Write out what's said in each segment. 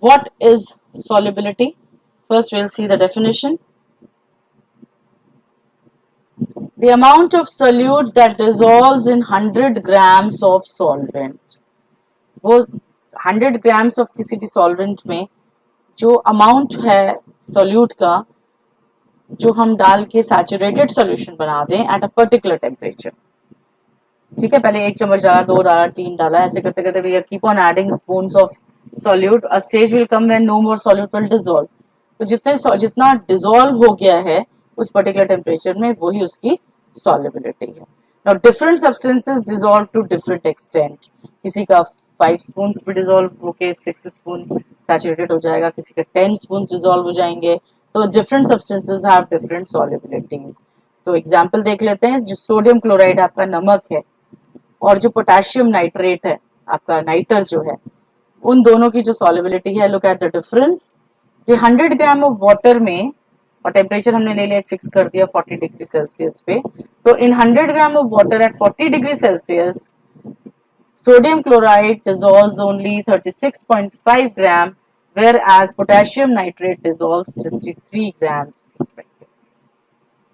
what is solubility? First we'll see the definition. The amount of solute that dissolves in 100 grams of solvent. वो 100 grams of किसी भी solvent में जो amount है solute का, जो हम डाल के saturated solution बना दें at a particular temperature. ठीक है, पहले 1 चम्मच डाला, 2 डाला, 3 डाला, ऐसे करते करते we keep on adding spoons of solute. A stage will come when no more solute will dissolve. तो जितना dissolve हो गया है उस particular temperature में, वही उसकी solubility है. Now different substances dissolve to different extent. किसी का 5 spoons भी dissolve होके 6 spoon saturated हो जाएगा, किसी का 10 spoons dissolve हो जाएंगे. तो different substances have different solubilities. तो example देख लेते हैं. जो सोडियम क्लोराइड आपका नमक है और जो पोटेशियम नाइट्रेट है आपका नाइटर जो है, उन दोनों की जो solubility है, look at the difference. ये 100 ग्राम ऑफ वाटर में, और टेम्परेचर हमने ले लिया फिक्स कर दिया 40 डिग्री सेल्सियस पे. सो इन 100 gram of water at 40 degree Celsius sodium chloride dissolves only 36.5 gram, whereas potassium nitrate dissolves 63 grams respectively.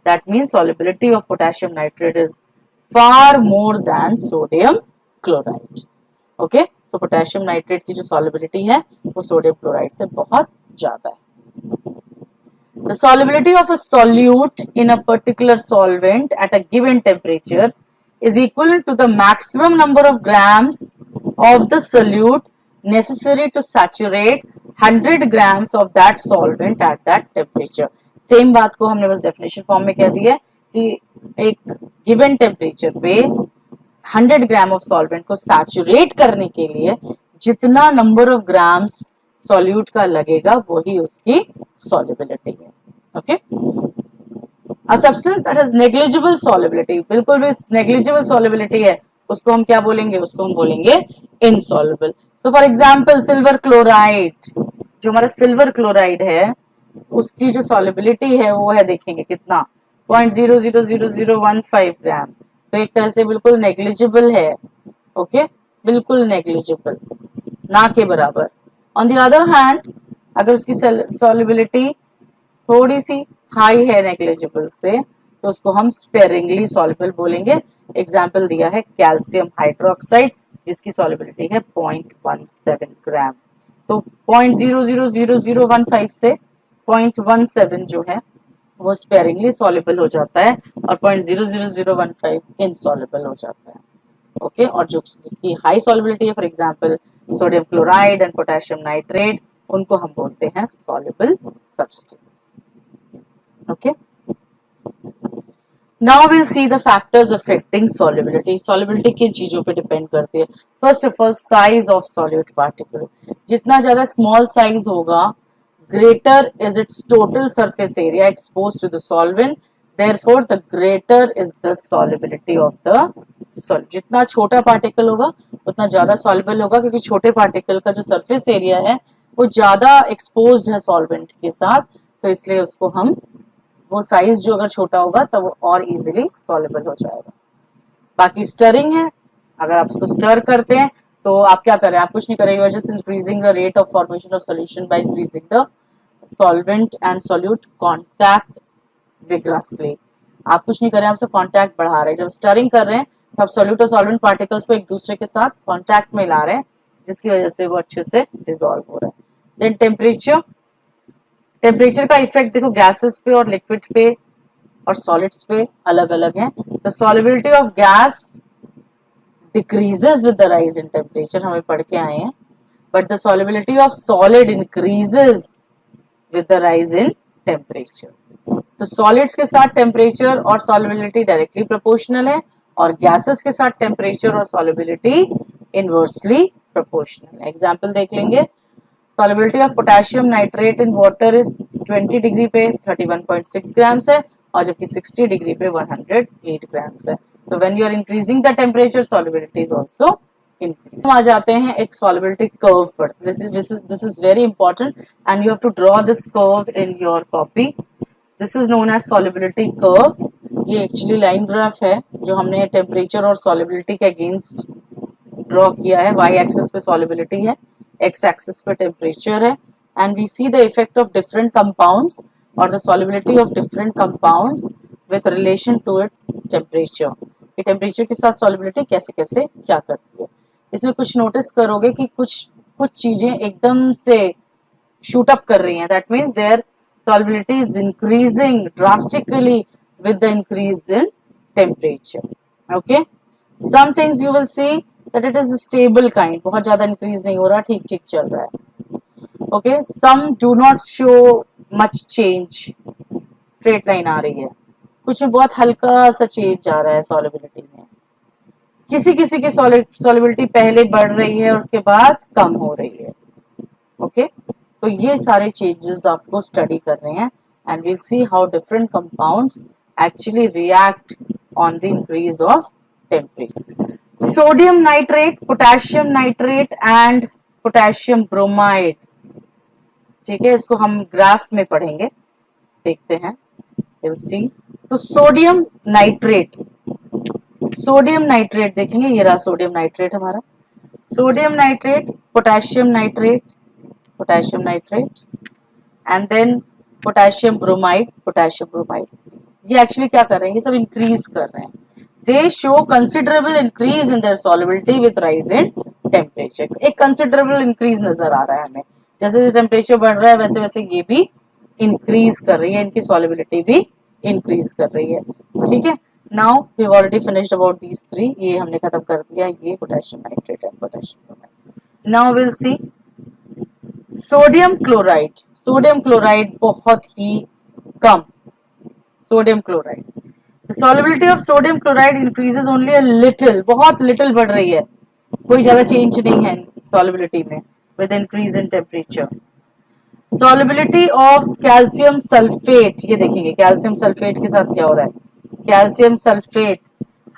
That means solubility of potassium nitrate is far more than sodium chloride. Okay, so potassium nitrate की जो solubility है वो sodium chloride से बहुत ज़्यादा है. The solubility of a solute in a particular solvent at a given temperature is equivalent to the maximum number of grams of the solute necessary to saturate 100 grams of that solvent at that temperature. Same बात को हमने बस definition form में कह दिया कि एक given temperature पे 100 ग्राम ऑफ सॉल्वेंट को सैचुरेट करने के लिए जितना नंबर ऑफ ग्राम्स सॉल्यूट का लगेगा वही उसकी solubility है. Okay, A substance that has negligible solubility, बिल्कुल भी negligible solubility है, उसको हम क्या बोलेंगे? उसको हम बोलेंगे insoluble. So for example silver chloride, जो हमारा सिल्वर क्लोराइड है उसकी जो solubility है वो है, देखेंगे कितना, 0.0000015 ग्राम. तो एक तरह से बिल्कुल negligible है. ओके, बिल्कुल negligible, ना के बराबर. On the other hand अगर उसकी solubility थोड़ी सी हाई है नेग्लिजिबल से, तो उसको हम स्पेरिंगली सॉल्युबल बोलेंगे. एग्जाम्पल दिया है कैल्शियम हाइड्रोक्साइड जिसकी सॉल्युबिलिटी है 0.17 ग्राम. तो 0.0000015 से 0.17 जो है वो स्पेरिंगली सॉल्युबल हो जाता है और 0.00015 इनसॉल्युबल हो जाता है. ओके, और जो जिसकी हाई सॉल्युबिलिटी है, for example sodium chloride and potassium nitrate, उनको हम बोलते हैं soluble substance. Okay, now we'll see the factors affecting solubility. Solubility किन चीजों पे डिपेंड करती है? First of all, size of solute particle. जितना ज्यादा small size होगा, greater is its total surface area exposed to the solvent. Therefore, the greater is the solubility of the solute. जितना छोटा पार्टिकल होगा उतना ज्यादा soluble होगा, क्योंकि छोटे पार्टिकल का जो surface area है वो ज्यादा exposed है solvent के साथ, तो इसलिए उसको हम, वो साइज जो अगर छोटा होगा तब वो और इजीली सॉल्युबल हो जाएगा. बाकी स्टरिंग है, अगर आप उसको स्टर करते हैं तो आप क्या करें? आप कुछ नहीं करें, you are just increasing the rate of formation of solution by increasing the solvent and solute contact vigorously. आप कुछ नहीं करें, आप उसका कांटेक्ट बढ़ा रहे हैं. जब स्टरिंग कर रहे हैं तो आप सॉल्यूट और सॉल्वेंट पार्टिकल्स को एक दूसरे के साथ कांटेक्ट में ला रहे हैं, जिसकी वजह से वो अच्छे से डिसॉल्व हो रहा है. देन टेम्परेचर का इफेक्ट देखो गैसेस पे और लिक्विड पे और सॉलिड्स पे अलग अलग है. The solubility of gas decreases with the rise in temperature, हमें पढ़ के आए हैं, but the solubility of solid increases with the rise in temperature. तो सॉलिड्स के साथ टेम्परेचर और सॉल्युबिलिटी डायरेक्टली प्रोपोर्शनल है, और गैसेस के साथ टेम्परेचर और सॉल्युबिलिटी इनवर्सली प्रोपोर्शनल है. एग्जाम्पल देख लेंगे. Solubility of potassium nitrate in water is 20 degree पे 31.6 ग्राम्स है, और जबकि 60 डिग्री पे 108 ग्राम्स है. So when you are increasing the temperature, solubility is also increasing. हम आ जाते हैं एक solubility curve पर. This is very important and you have to draw this curve in your copy. This is known as solubility curve. ये actually line graph है जो हमने temperature और solubility के against ड्रॉ किया है. y एक्सिस पे solubility है, x एक्सिस पे टेम्परेचर है, and we see the effect of different compounds और the solubility of different compounds with relation to its temperature, कि टेम्परेचर के साथ सॉलिबिलिटी कैसे कैसे क्या करती है। इसमें कुछ नोटिस करोगे कि कुछ कुछ चीजें एकदम से शूट अप कर रही हैं, that means their solubility is increasing drastically with the increase in temperature. Okay, some things you will see that it is a stable kind, बहुत ज्यादा increase नहीं हो रहा, ठीक ठीक चल रहा है. Okay, some do not show much change, straight line आ रही है, कुछ में बहुत हल्का सा चेंज आ रहा है solubility में, किसी किसी की solubility पहले बढ़ रही है और उसके बाद कम हो रही है. Okay, तो ये सारे चेंजेस आपको स्टडी करने हैं, and will see how different compounds actually react on the increase of temperature. Sodium nitrate, potassium nitrate and potassium bromide. ठीक है, इसको हम ग्राफ में पढ़ेंगे, देखते हैं, विल सी. तो सोडियम नाइट्रेट देखेंगे, ये रहा सोडियम नाइट्रेट हमारा. Sodium nitrate, potassium nitrate and then potassium bromide. ये एक्चुअली क्या कर रहे हैं, ये सब इंक्रीज कर रहे हैं. दे show considerable increase in their solubility with rise in temperature. एक कंसिडरेबल इंक्रीज नजर आ रहा है हमें, जैसे जैसे टेम्परेचर बढ़ रहा है वैसे वैसे ये भी इंक्रीज कर रही है, इनकी सॉल्युबिलिटी भी इंक्रीज कर रही है. ठीक है, now we have already finished about these three, ये हमने खत्म कर दिया, ये potassium nitrate and potassium bromide. Now will see sodium chloride बहुत ही कम. Sodium chloride, the solubility of sodium chloride increases only a little, बहुत little बढ़ रही है, कोई ज्यादा चेंज नहीं है solubility में with increase in temperature. solubility of calcium sulfate, ये देखेंगे calcium sulfate के साथ क्या हो रहा है. calcium sulfate,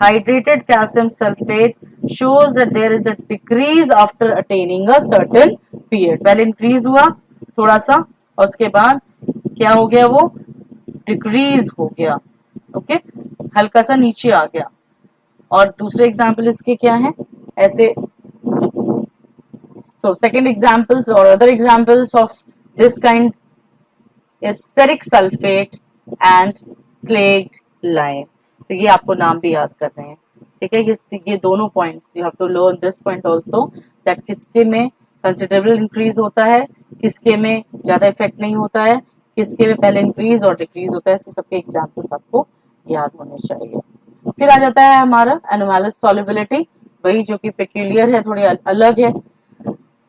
hydrated calcium sulfate shows that there is a decrease after attaining a certain period. पहले increase हुआ थोड़ा सा और उसके बाद क्या हो गया, वो डिक्रीज हो गया. ओके, हल्का सा नीचे आ गया. और दूसरे एग्जाम्पल इसके क्या है ऐसे. so second examples or other examples of this kind is steric sulfate and slaked lime. तो ये आपको नाम भी याद कर रहे हैं. ठीक है, ये दोनों points you have to learn this point also, that किसके में कंसिडरेबल इंक्रीज होता है, किसके में ज्यादा इफेक्ट नहीं होता है, किसके में पहले इंक्रीज और डिक्रीज होता है. इसके सबके एग्जाम्पल्स आपको याद होने चाहिए. फिर आ जाता है हमारा एनोमैलस सॉल्युबिलिटी, वही जो कि पेक्यूलियर है, थोड़ी अलग है.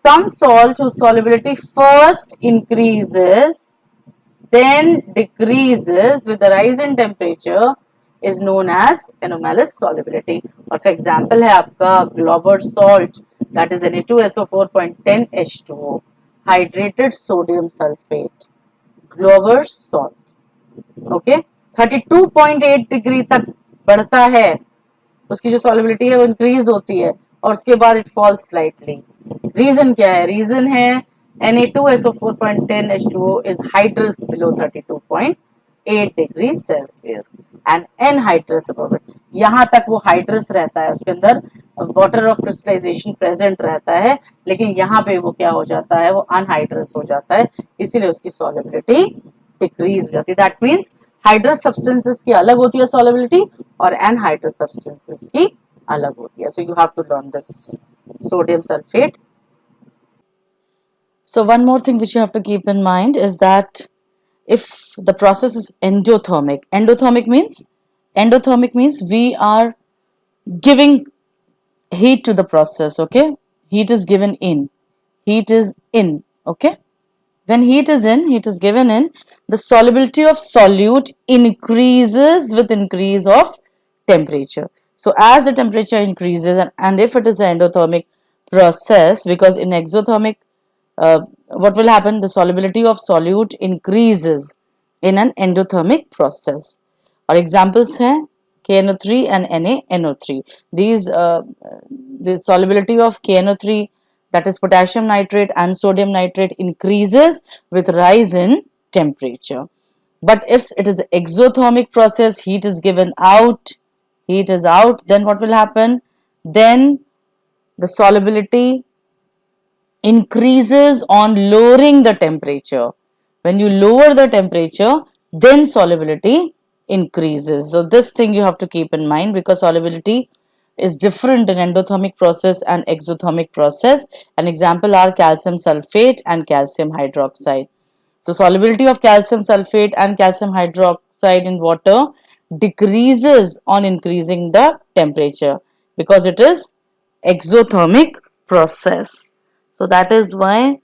Some salts whose solubility first increases then decreases with the rise in temperature is known as anomalous solubility. और example है आपका Glauber salt, that is Na2SO4.10 H2O, hydrated sodium sulfate, Glauber salt. Okay, 32.8 degree तक बढ़ता है, उसकी जो solubility है वो increase होती है और उसके बाद it falls slightly. रीजन क्या है, रीजन है Na2SO4.10 H2O is hydrous below 32.8 degree Celsius and anhydrous above it. यहाँ तक वो हाइड्रस रहता है, उसके अंदर वाटर ऑफ क्रिस्टलाइजेशन प्रेजेंट रहता है, लेकिन यहाँ पे वो क्या हो जाता है, वो अनहाइड्रस हो जाता है, इसीलिए उसकी सॉल्युबिलिटी डिक्रीज हो जाती है. दैट मीन्स हाइड्रस सब्सटेंसेस की अलग होती है सॉल्युबिलिटी और एनहाइड्रस सब्सटेंसेस की अलग होती है. So you have to learn this sodium sulfate. So one more thing which you have to keep in mind is that if the process is endothermic means we are giving heat to the process. Okay, heat is given in, okay. When heat is given in, the solubility of solute increases with increase of temperature. So as the temperature increases, and if it is an endothermic process, because in exothermic, what will happen? The solubility of solute increases in an endothermic process. Or examples हैं KNO3 and NaNO3. The solubility of KNO3, that is potassium nitrate and sodium nitrate, increases with rise in temperature. But if it is an exothermic process, heat is out, then what will happen? Then the solubility increases on lowering the temperature. When you lower the temperature, then solubility increases. So this thing you have to keep in mind, because solubility is different in endothermic process and exothermic process. An example are calcium sulfate and calcium hydroxide. So solubility of calcium sulfate and calcium hydroxide in water decreases on increasing the temperature, because it is exothermic process. So that is why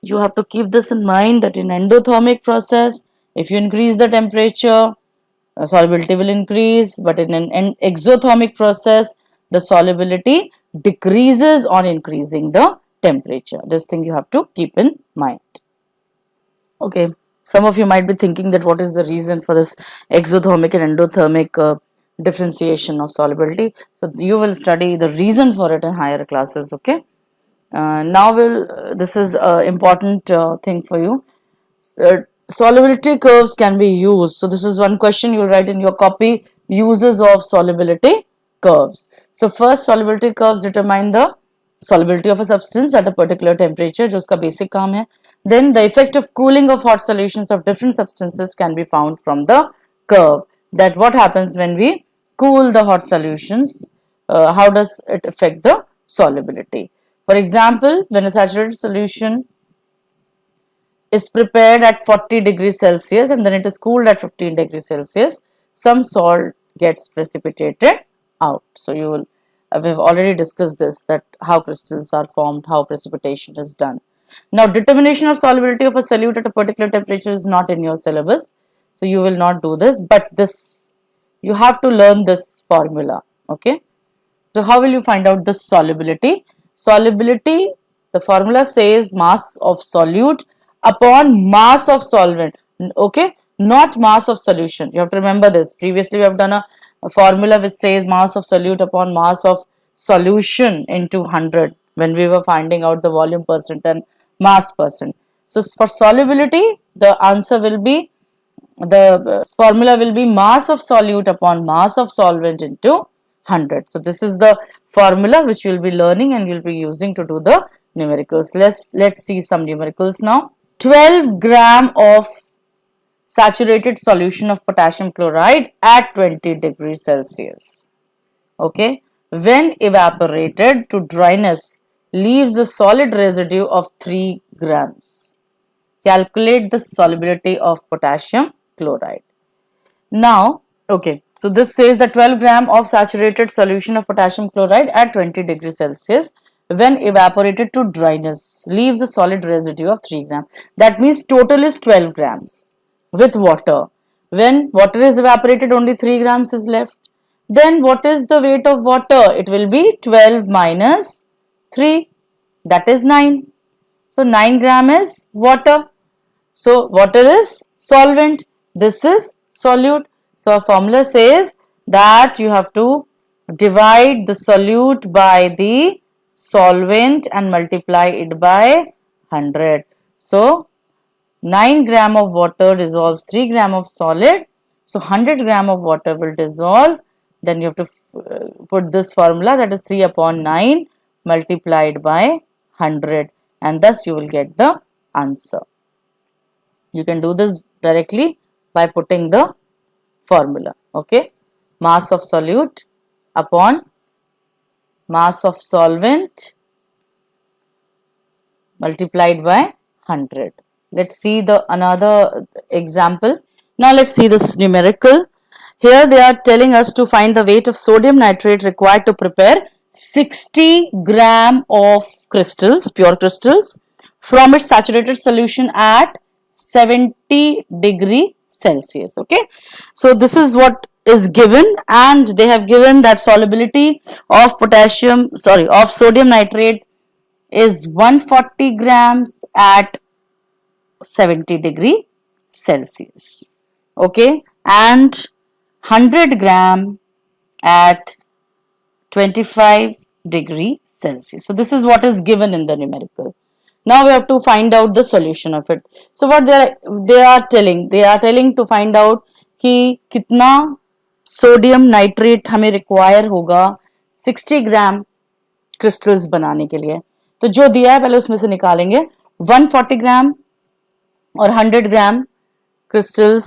you have to keep this in mind, that in endothermic process, if you increase the temperature, solubility will increase, but in an exothermic process, the solubility decreases on increasing the temperature. This thing you have to keep in mind. Okay, some of you might be thinking that what is the reason for this exothermic and endothermic differentiation of solubility. So you will study the reason for it in higher classes. Okay. Now this is important thing for you. Solubility curves can be used. So this is one question you'll write in your copy, uses of solubility curves. So first, solubility curves determine the solubility of a substance at a particular temperature, जो उसका basic काम है. Then the effect of cooling of hot solutions of different substances can be found from the curve. That what happens when we cool the hot solutions, how does it affect the solubility. For example, when a saturated solution is prepared at 40 degrees Celsius and then it is cooled at 15 degrees Celsius, some salt gets precipitated out. So you will, we've already discussed this, that how crystals are formed, how precipitation is done. Now, determination of solubility of a solute at a particular temperature is not in your syllabus, so you will not do this, but this, you have to learn this formula. Okay. So how will you find out the solubility? Solubility, the formula says mass of solute upon mass of solvent. Okay, not mass of solution. You have to remember this. Previously we have done a formula which says mass of solute upon mass of solution into 100 when we were finding out the volume percent and mass percent. So for solubility, the answer will be, the formula will be mass of solute upon mass of solvent into 100. So this is the formula which you will be learning and you will be using to do the numericals. Let's see some numericals now. 12 gram of saturated solution of potassium chloride at 20 degrees Celsius. Okay, when evaporated to dryness, leaves a solid residue of 3 grams. Calculate the solubility of potassium chloride. Now, okay, so this says that 12 gram of saturated solution of potassium chloride at 20 degrees Celsius when evaporated to dryness leaves a solid residue of 3 grams. That means total is 12 grams with water. When water is evaporated, only 3 grams is left. Then what is the weight of water? It will be 12 minus 3, that is 9. So 9 gram is water. So water is solvent, this is solute. So a formula says that you have to divide the solute by the solvent and multiply it by 100. So 9 gram of water dissolves 3 gram of solid. So 100 gram of water will dissolve. Then you have to put this formula, that is 3 upon 9 multiplied by 100, and thus you will get the answer. You can do this directly by putting the formula. Okay, mass of solute upon mass of solvent multiplied by 100. Let's see the another example. Now let's see this numerical. Here they are telling us to find the weight of sodium nitrate required to prepare 60 gram of crystals, pure crystals, from its saturated solution at 70 degree Celsius. Okay, so this is what is given, and they have given that solubility of sodium nitrate is 140 grams at 70 degree Celsius. Okay, and 100 gram at 25 degree Celsius. So this is what is given in the numerical. Now we have to find out the solution of it. So what they are telling to find out कि कितना sodium nitrate हमें require होगा 60 ग्राम crystals बनाने के लिए. तो जो दिया है पहले उसमें से निकालेंगे। 140 ग्राम और 100 ग्राम क्रिस्टल्स,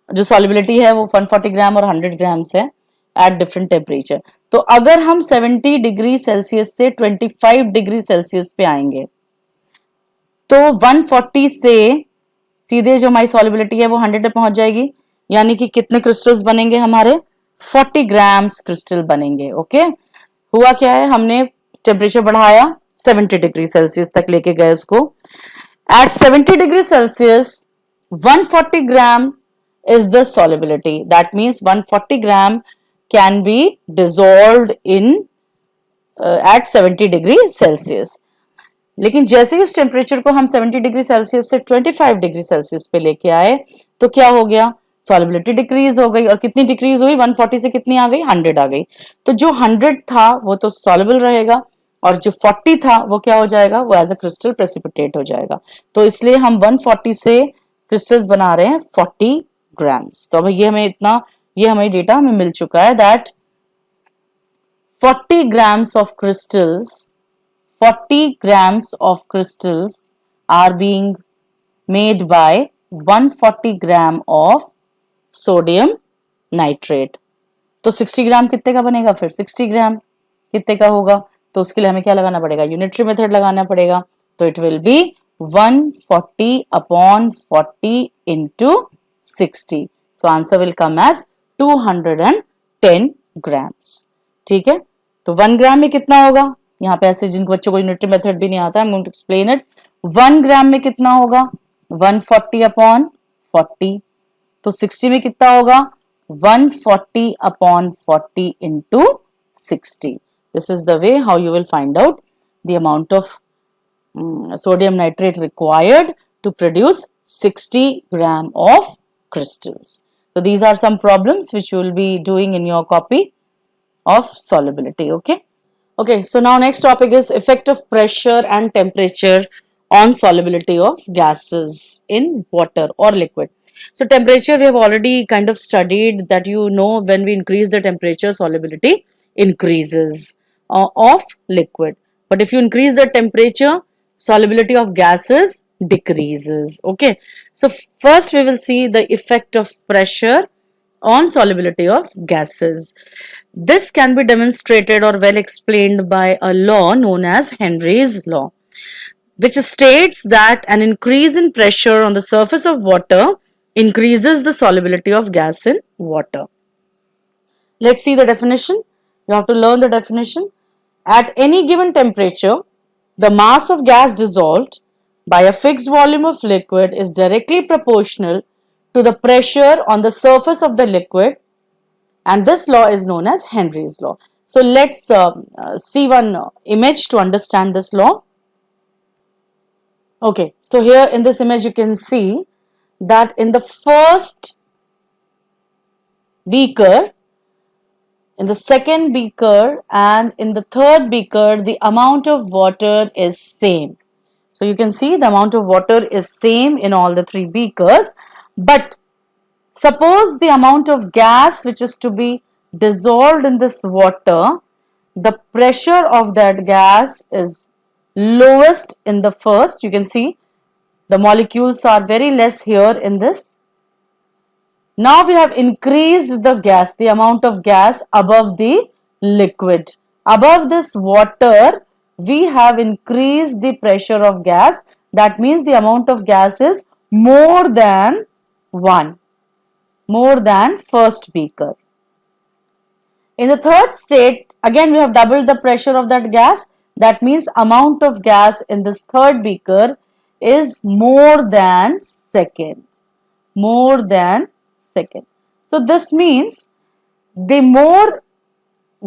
जो सॉलिबिलिटी है वो 140 ग्राम और 100 ग्राम्स है एट डिफरेंट टेम्परेचर। तो अगर हम 70 डिग्री सेल्सियस से 25 डिग्री सेल्सियस पे आएंगे तो 140 से सीधे जो हमारी सॉलिबिलिटी है वो 100 पे पहुंच जाएगी, यानी कि कितने क्रिस्टल्स बनेंगे हमारे, 40 ग्राम्स क्रिस्टल बनेंगे। ओके, हुआ क्या है, हमने टेम्परेचर बढ़ाया 70 डिग्री सेल्सियस तक लेके गए उसको। At 70 degree Celsius 140 gram is the solubility. That means 140 gram can be dissolved in at 70 degree Celsius. लेकिन जैसे ही उस टेम्परेचर को हम 70 डिग्री सेल्सियस से 25 डिग्री सेल्सियस पे लेके आए तो क्या हो गया, सॉलिबिलिटी डिक्रीज हो गई। और कितनी डिक्रीज हुई, 140 से कितनी आ गई, 100 आ गई। तो जो 100 था वो तो सॉलिबल रहेगा और जो 40 था वो क्या हो जाएगा, वो एज अ क्रिस्टल प्रेसिपिटेट हो जाएगा। तो इसलिए हम 140 से क्रिस्टल्स बना रहे हैं 40 ग्राम्स। तो अब ये हमें इतना, ये हमें डेटा हमें मिल चुका है that 40 grams of crystals, 40 grams of crystals are being made by 140 gram of sodium nitrate. तो 60 ग्राम कितने का बनेगा, फिर 60 ग्राम कितने का होगा, तो उसके लिए हमें क्या लगाना पड़ेगा, यूनिटरी मेथड लगाना पड़ेगा। तो it will be 140 upon 40 into 60. So answer will come as 210 grams. ठीक है, तो 1 ग्राम में कितना होगा, यहाँ पे ऐसे जिन बच्चों को यूनिटरी मेथड भी नहीं आता है, I'm going to explain it. 1 ग्राम में कितना होगा, 140 upon 40. तो 60 में कितना होगा, 140 upon 40 into 60. This is the way how you will find out the amount of sodium nitrate required to produce 60 gram of crystals. So these are some problems which you will be doing in your copy of solubility. Okay, so now next topic is effect of pressure and temperature on solubility of gases in water or liquid. So temperature we have already kind of studied that, you know, when we increase the temperature, solubility increases of liquid, but if you increase the temperature, solubility of gases decreases. Okay, so first we will see the effect of pressure on solubility of gases. This can be demonstrated or well explained by a law known as Henry's law, which states that an increase in pressure on the surface of water increases the solubility of gas in water. Let's see the definition. You have to learn the definition. At any given temperature, the mass of gas dissolved by a fixed volume of liquid is directly proportional to the pressure on the surface of the liquid, and this law is known as Henry's law. So let's see one image to understand this law. Okay, so here in this image you can see that in the first beaker, in the second beaker and in the third beaker, the amount of water is same. So you can see the amount of water is same in all the three beakers, but suppose the amount of gas which is to be dissolved in this water, the pressure of that gas is lowest in the first. You can see the molecules are very less here in this. Now we have increased the gas, the amount of gas above the liquid. Above this water, we have increased the pressure of gas. That means the amount of gas is more than 1, more than first beaker. In the third state, again we have doubled the pressure of that gas. That means amount of gas in this third beaker is more than second, more than second. So this means the more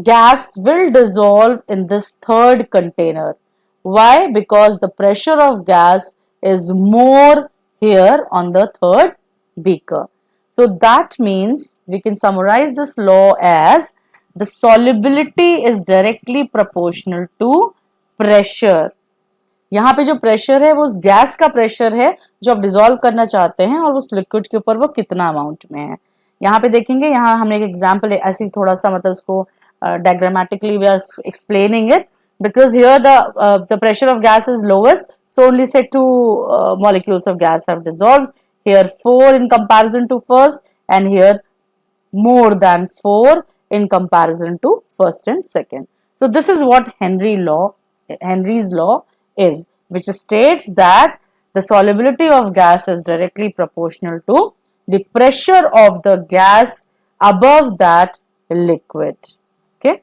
gas will dissolve in this third container. Why? Because the pressure of gas is more here on the third beaker. So that means we can summarize this law as the solubility is directly proportional to pressure. यहाँ पे जो pressure है वो उस gas का pressure है जो आप डिसॉल्व करना चाहते हैं और उस लिक्विड के ऊपर वो कितना अमाउंट में है। यहाँ पे देखेंगे, यहाँ हमने एक एग्जांपल ऐसे थोड़ा सा मतलब उसको diagrammatically we are explaining it. because here the pressure of gas is lowest, so only say two molecules of gas have dissolved. Here 4 in comparison to first, and here more than 4 in comparison to first and second. So this is what Henry's law is, which states that the solubility of gas is directly proportional to the pressure of the gas above that liquid. Okay.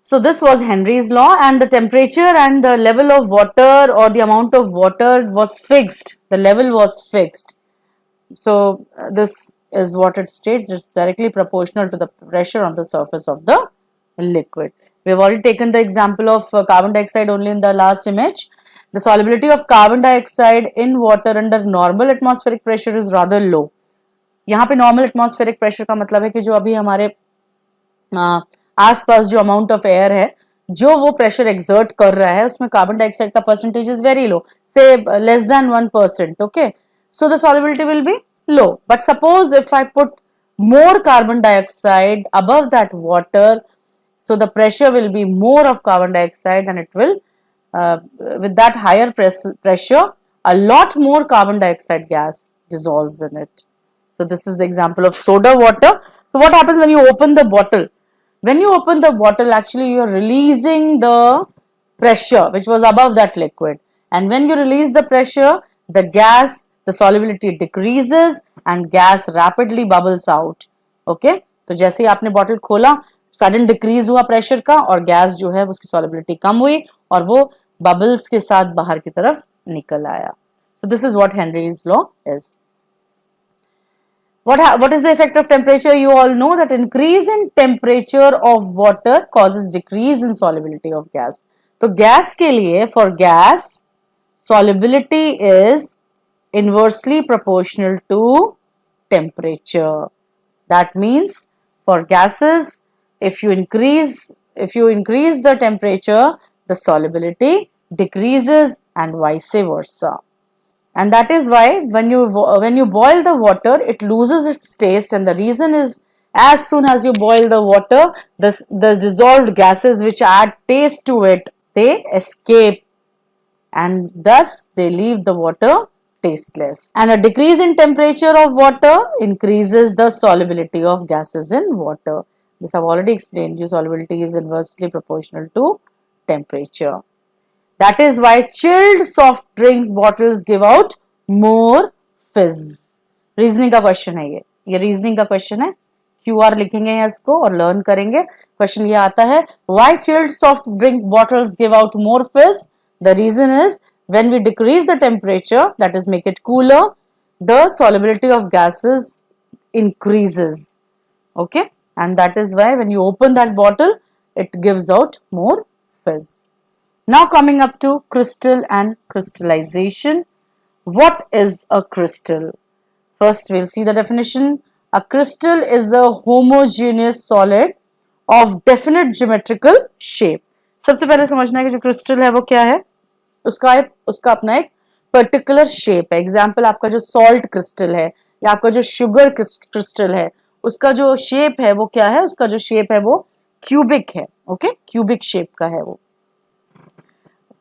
So this was Henry's law, and the temperature and the level of water or the amount of water was fixed. The level was fixed. So this is what it states. It's directly proportional to the pressure on the surface of the liquid. We have already taken the example of carbon dioxide only in the last image. The solubility of carbon dioxide in water under normal atmospheric pressure is rather low. यहाँ पे normal atmospheric pressure का मतलब है कि जो अभी हमारे आसपास जो अमाउंट ऑफ एयर है जो वो प्रेशर एक्सर्ट कर रहा है उसमें कार्बन डाइऑक्साइड का परसेंटेज इज वेरी लो, से less than 1%. Okay, so the solubility will be low. But suppose if I put more carbon dioxide above that water, so the pressure will be more of carbon dioxide, and it will with that higher pressure a lot more carbon dioxide gas dissolves in it. So this is the example of soda water. So what happens when you open the bottle? When you open the bottle, actually you are releasing the pressure which was above that liquid, and when you release the pressure, the gas, the solubility decreases and gas rapidly bubbles out. Okay, तो जैसे ही आपने bottle खोला, sudden decrease हुआ pressure का और gas जो है उसकी सॉलिबिलिटी कम हुई और वो बबल्स के साथ बाहर की तरफ निकल आया. So this is what Henry's law is. What is the effect of temperature? You all know that increase in temperature of water causes decrease in solubility of gas. तो गैस के लिए, for gas, solubility is inversely proportional to temperature. That means for gases, if you increase the temperature, the solubility decreases and vice versa. And that is why when you boil the water, it loses its taste, and the reason is as soon as you boil the water, the dissolved gases which add taste to it, they escape, and thus they leave the water tasteless. And a decrease in temperature of water increases the solubility of gases in water. This I've already explained you. Solubility is inversely proportional to temperature. That is why chilled soft drinks bottles give out more fizz. Reasoning का question है ये reasoning का question है. QR लिखेंगे यहाँ इसको और learn करेंगे. क्वेश्चन ये आता है, why chilled soft drink bottles give out more fizz? The reason is when we decrease the temperature, that is make it cooler, the solubility of gases increases. Okay, and that is why when you open that bottle, it gives out more fizz. Now coming up to crystal and crystallization. What is a crystal? First we'll see the definition. A crystal is a homogeneous solid of definite geometrical shape. सबसे पहले समझना है कि जो crystal है वो क्या है. उसका अपना एक पर्टिकुलर शेप है. एग्जाम्पल आपका जो सॉल्ट क्रिस्टल है या आपका जो शुगर क्रिस्टल है, उसका जो शेप है वो क्या है. उसका जो शेप है वो क्यूबिक है. ओके, क्यूबिक शेप का है वो.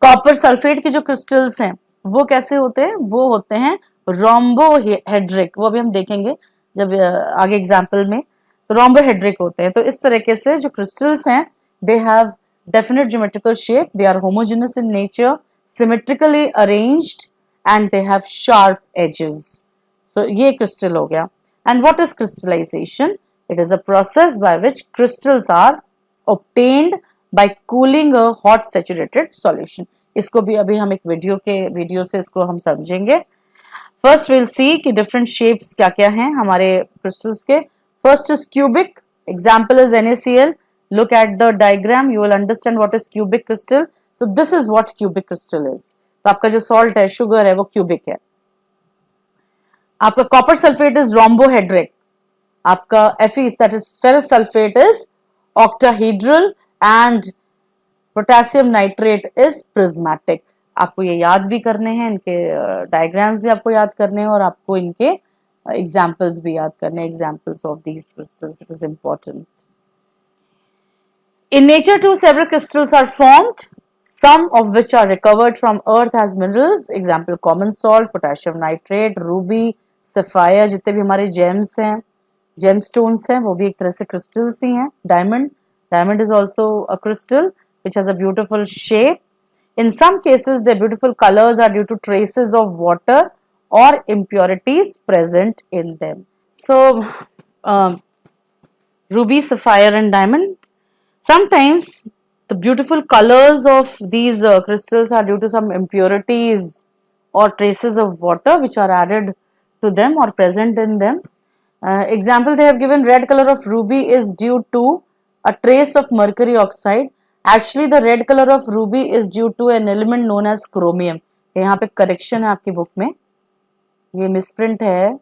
कॉपर सल्फेट के जो क्रिस्टल्स हैं वो कैसे होते हैं? वो होते हैं रोम्बोहेड्रिक. वो अभी हम देखेंगे जब आगे एग्जाम्पल में. तो रोम्बोहेड्रिक होते हैं. तो इस तरीके से जो क्रिस्टल्स हैं, they have definite geometrical shape, they are homogeneous in nature, symmetrically arranged, and they have sharp edges. So ये crystal हो गया. And what is crystallization? It is a process by which crystals are obtained by cooling a hot saturated solution. इसको भी अभी हम एक video से इसको हम समझेंगे. First we'll see कि different shapes क्या क्या हैं हमारे crystals के. First is cubic. Example is NaCl. Look at the diagram, you will understand what is cubic crystal. So this is what cubic crystal is. तो आपका जो salt है, sugar है, वो cubic है. आपका copper sulfate is rhombohedric. आपका Fe, that is ferrous sulfate, is octahedral, and potassium nitrate is prismatic. आपको ये याद भी करने हैं, इनके diagrams भी आपको याद करने हैं और आपको इनके examples भी याद करने हैं. Examples of these crystals, it is important. In nature too, several crystals are formed, some of which are recovered from earth as minerals. Example, common salt, potassium nitrate, ruby, sapphire, जितने भी हमारे gems हैं, gemstones हैं, वो भी एक तरह से crystals ही हैं. Diamond is also a crystal which has a beautiful shape. In some cases, their beautiful colors are due to traces of water or impurities present in them. So, ruby, sapphire and diamond. Sometimes the beautiful colors of these crystals are due to some impurities or traces of water which are added to them or present in them. Example, they have given red color of ruby is due to a trace of mercury oxide. Actually, the red color of ruby is due to an element known as chromium. यहाँ पे correction है आपकी book में, ये misprint है.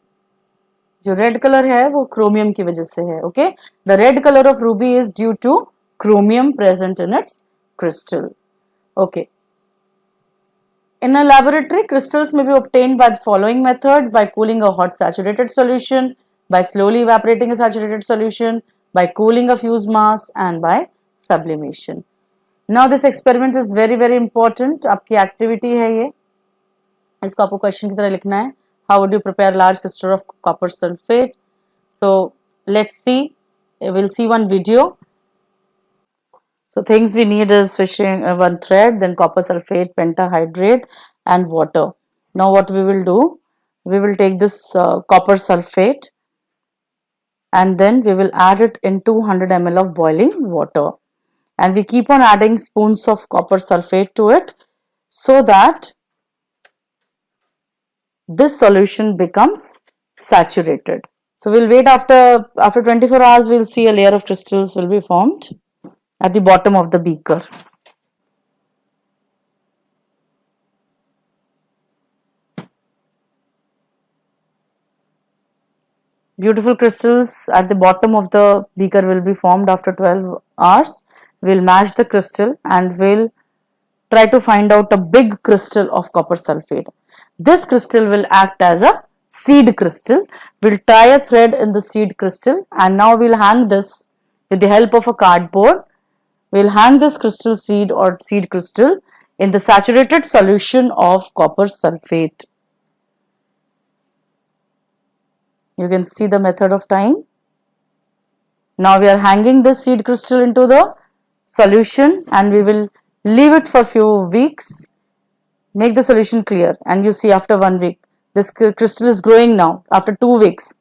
जो red color है वो chromium की वजह से है. Okay, the red color of ruby is due to chromium present in its crystal. Okay. In a laboratory, crystals may be obtained by the following methods: by cooling a hot saturated solution, by slowly evaporating a saturated solution, by cooling a fused mass, and by sublimation. Now this experiment is very very important. आपकी activity है ये. इसको आपको question की तरह लिखना है. How would you prepare large crystal of copper sulfate? So let's see. We'll see one video. So things we need is fishing one thread, then copper sulfate, pentahydrate and water. Now what we will do, we will take this copper sulfate and then we will add it in 200 ml of boiling water, and we keep on adding spoons of copper sulfate to it so that this solution becomes saturated. So we'll wait after 24 hours, we'll see a layer of crystals will be formed at the bottom of the beaker. Beautiful crystals at the bottom of the beaker will be formed after 12 hours. We'll mash the crystal and we'll try to find out a big crystal of copper sulfate. This crystal will act as a seed crystal. We'll tie a thread in the seed crystal and now we'll hang this with the help of a cardboard. We'll hang this crystal seed or seed crystal in the saturated solution of copper sulfate. You can see the method of tying. Now we are hanging this seed crystal into the solution and we will leave it for few weeks. Make the solution clear and you see after 1 week this crystal is growing now after 2 weeks,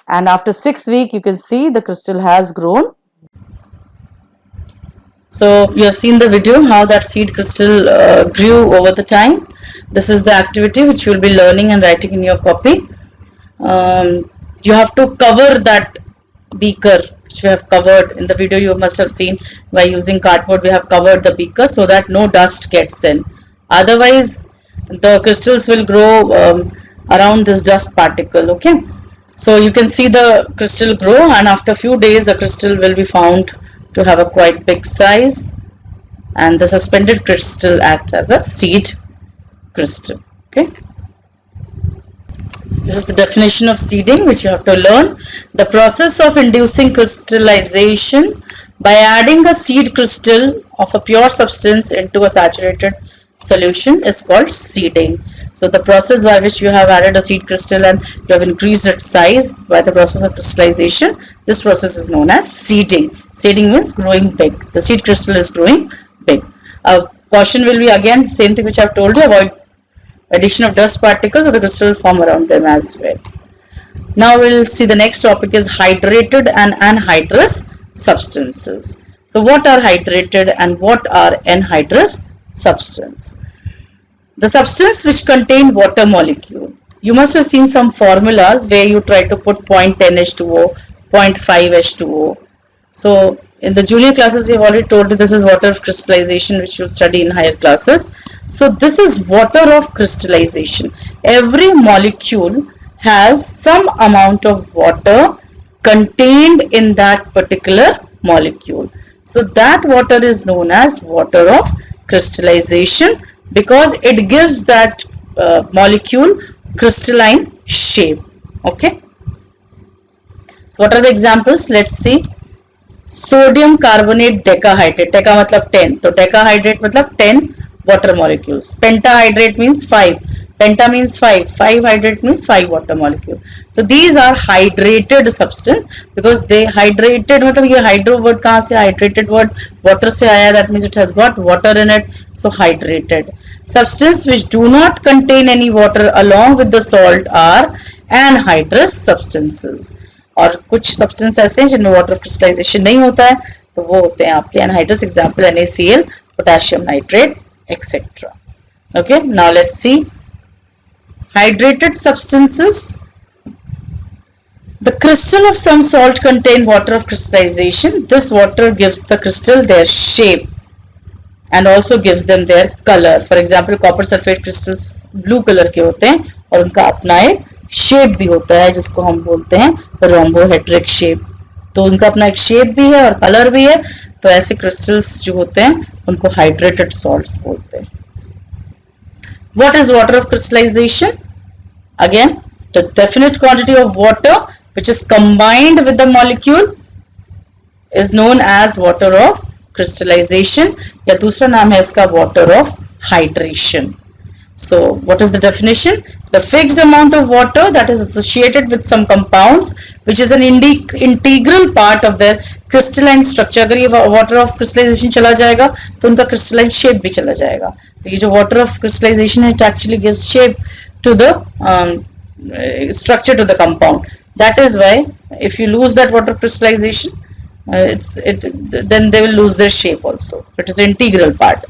and after 6 weeks you can see the crystal has grown. So you have seen the video how that seed crystal grew over the time. This is the activity which you will be learning and writing in your copy. You have to cover that beaker which we have covered in the video. You must have seen by using cardboard we have covered the beaker so that no dust gets in. Otherwise the crystals will grow around this dust particle. Okay, so you can see the crystal grow, and after a few days the crystal will be found to have a quite big size, and the suspended crystal acts as a seed crystal. Okay, this is the definition of seeding which you have to learn. The process of inducing crystallization by adding a seed crystal of a pure substance into a saturated solution is called seeding. So the process by which you have added a seed crystal and you have increased its size by the process of crystallization, this process is known as seeding. Seeding means growing big. The seed crystal is growing big. Caution will be again same thing which I have told you, avoid addition of dust particles or the crystal will form around them as well. Now we'll see the next topic is hydrated and anhydrous substances. So what are hydrated and what are anhydrous substance? The substance which contain water molecule. You must have seen some formulas where you try to put 0.10 H2O, 0.5 H2O. So in the junior classes we have already told you this is water of crystallization which you'll study in higher classes. So this is water of crystallization. Every molecule has some amount of water contained in that particular molecule. So that water is known as water of crystallization because it gives that molecule crystalline shape. Okay. So what are the examples? Let's see. Sodium carbonate decahydrate, Deka मतलब 10, तो decahydrate मतलब 10 water molecules. Pentahydrate means 5, penta means 5, 5 hydrate means 5 water molecule. So these are hydrated substance because they hydrated, मतलब ये hydro word कहाँ से, hydrated word water से आया, that means it has got water in it, so hydrated. Substance which do not contain any water along with the salt are anhydrous substances. और कुछ substance ऐसे हैं जिनमें वाटर क्रिस्टलाइजेशन नहीं होता है, तो वो होते हैं आपके anhydrous, example NaCl, potassium nitrate, etc. Okay, now let's see hydrated substances. The crystal of some salt contain water of crystallization. This water gives the crystal their shape and also gives them their color. For example, copper sulfate crystals blue color के होते हैं और उनका अपना एक shape भी होता है जिसको हम बोलते हैं रोम्बोहेड्रिक शेप. तो उनका अपना एक शेप भी है और कलर भी है. तो ऐसे क्रिस्टल्स जो होते हैं उनको हाइड्रेटेड सॉल्ट्स बोलते हैं. What is water of crystallization? Again, the definite quantity of water which is combined with the molecule is known as water of crystallization, या दूसरा नाम है इसका water of hydration. So what is the definition? The fixed amount of water that is associated with some compounds which is an integral part of their crystalline structure. अगर ये water of crystallization चला जाएगा तो उनका crystalline shape भी चला जाएगा. तो ये जो water of crystallization है, it actually gives shape to the structure to the compound. That is why if you lose that water crystallization, then they will lose their shape also. It is an integral part.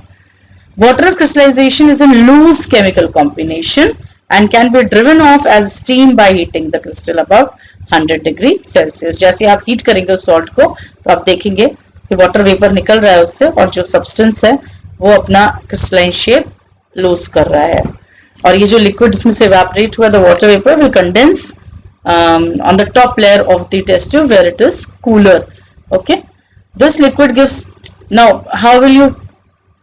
Water of crystallization is a loose chemical combination and can be driven off as steam by heating the crystal above 100 degree Celsius. जैसे आप heat करेंगे उस salt को तो आप देखेंगे कि water vapour निकल रहा है उससे और जो सब्सटेंस है वो अपना क्रिस्टलाइन शेप लूज कर रहा है. और ये जो लिक्विड इसमें से evaporate हुआ, the water vapor will condense on the top layer of the test tube where it is cooler. Okay, this liquid gives. Now how will you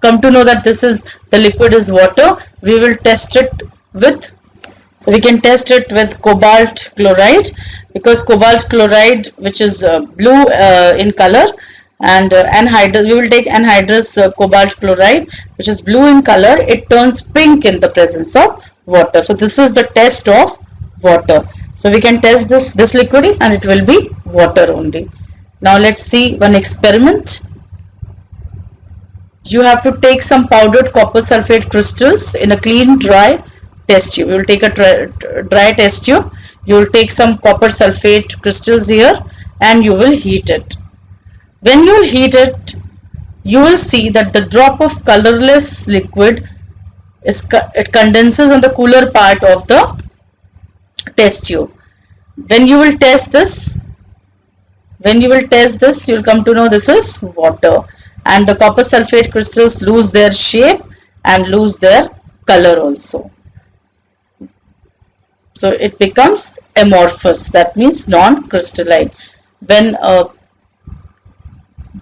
come to know that this is the liquid is water? We will test it with, so we can test it with cobalt chloride, because cobalt chloride, which is blue in color, and anhydrous, we will take anhydrous cobalt chloride which is blue in color, it turns pink in the presence of water. So this is the test of water. So we can test this liquid and it will be water only. Now let's see one experiment. You have to take some powdered copper sulfate crystals in a clean dry test tube. You will take a dry test tube, you will take some copper sulfate crystals here and you will heat it. When you will heat it, you will see that the drop of colorless liquid it condenses on the cooler part of the test tube. When you will test this, you will come to know this is water, and the copper sulfate crystals lose their shape and lose their color also. So it becomes amorphous, that means non-crystalline. When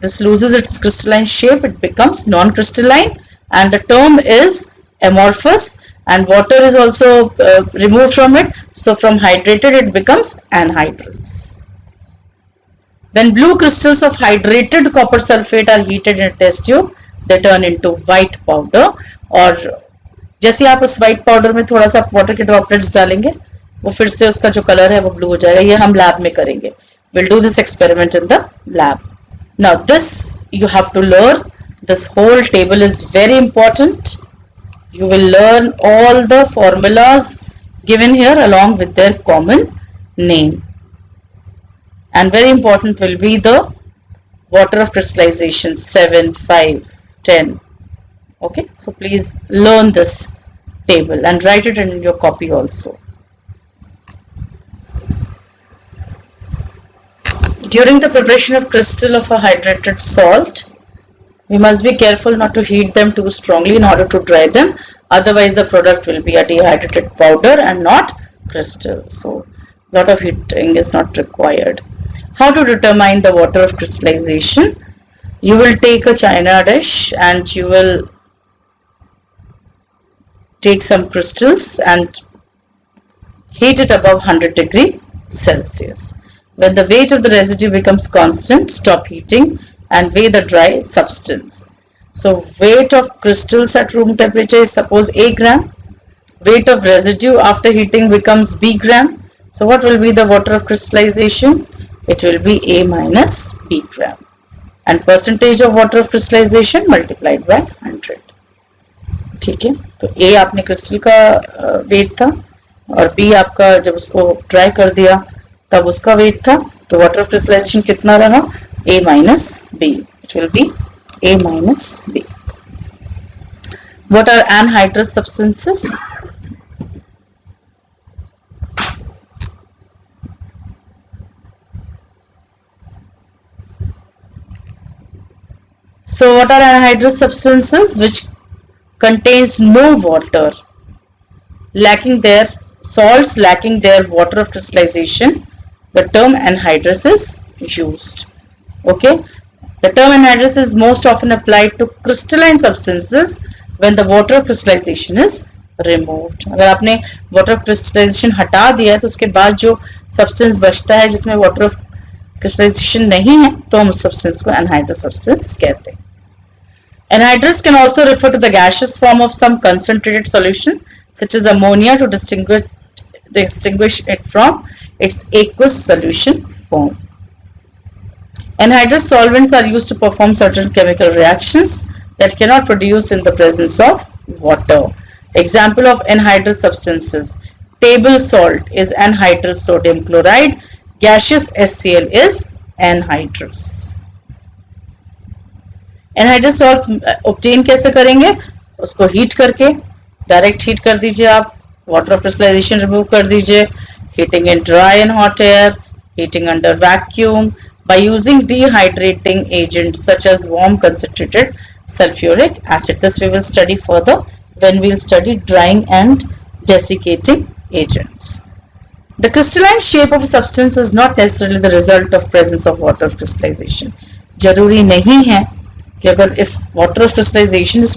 this loses its crystalline shape, it becomes non-crystalline, and the term is amorphous, and water is also removed from it. So from hydrated it becomes anhydrous. When blue crystals of hydrated copper sulfate are heated in a test tube, they turn into white powder. और जैसे आप उस white powder में थोड़ा सा water के droplets डालेंगे, वो फिर से उसका जो color है वो blue हो जाएगा. ये हम lab में करेंगे. We'll do this experiment in the lab. Now this you have to learn. This whole table is very important. You will learn all the formulas given here along with their common name. And very important will be the water of crystallization 7, 5, 10. Okay, so please learn this table and write it in your copy also. During the preparation of crystal of a hydrated salt, we must be careful not to heat them too strongly in order to dry them. Otherwise, the product will be a dehydrated powder and not crystal. So, a lot of heating is not required. How to determine the water of crystallization? You will take a china dish and you will take some crystals and heat it above 100 degree Celsius. When the weight of the residue becomes constant, stop heating and weigh the dry substance. So weight of crystals at room temperature is suppose A gram. Weight of residue after heating becomes B gram. So what will be the water of crystallization? It will be A minus B gram. And percentage of water of crystallization multiplied by 100. ठीक है, तो A आपने crystal का wait था और B आपका जब उसको ड्राई कर दिया तब उसका वेट था, तो वाटर ऑफ क्रिस्टलाइजेशन कितना रहा? A minus B. It will be A minus B. What are anhydrous substances? So what are anhydrous substances? Which contains no water, lacking their salts, lacking their water of crystallization. The term anhydrous is used. Okay, the term anhydrous is most often applied to crystalline substances when the water of crystallization is removed. अगर आपने water of crystallization हटा दिया तो उसके बाद जो substance बचता है जिसमें water of crystallization नहीं है तो हम उस substance को anhydrous substance कहते हैं. Anhydrous can also refer to the gaseous form of some concentrated solution such as ammonia to distinguish it from its aqueous solution form. Anhydrous solvents are used to perform certain chemical reactions that cannot produce in the presence of water. Example of anhydrous substances: table salt is anhydrous sodium chloride, gaseous HCl is anhydrous. Anhydrous salts obtain कैसे करेंगे? उसको heat करके, direct heat कर दीजिए आप, water of crystallization remove कर दीजिए, heating in dry and hot air, heating under vacuum, by using dehydrating agents such as warm concentrated sulfuric acid. This we will study further when we will study drying and desiccating agents. The crystalline shape of a substance is not necessarily the result of presence of water of crystallization. जरूरी नहीं है कि अगर if water of crystallization is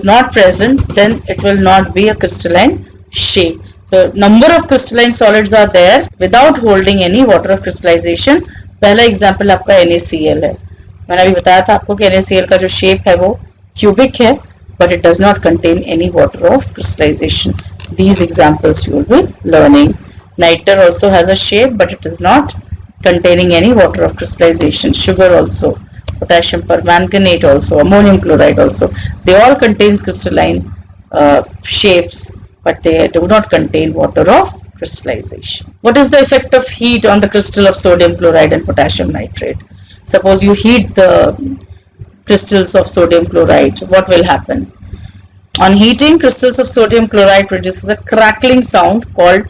not present, then it will not be a crystalline shape. So number of crystalline solids are there without holding any water of crystallization. पहला example आपका NaCl है. मैंने अभी बताया था आपको कि NaCl का जो शेप है वो क्यूबिक है, but it does not contain any water of crystallization. These examples you will be learning. Nitre also has a shape, but it is not containing any water of crystallization. Sugar also, potassium permanganate also, ammonium chloride also. They all contain crystalline shapes, but they do not contain water of crystallization. What is the effect of heat on the crystal of sodium chloride and potassium nitrate? Suppose you heat the crystals of sodium chloride, what will happen? On heating, crystals of sodium chloride produces a crackling sound called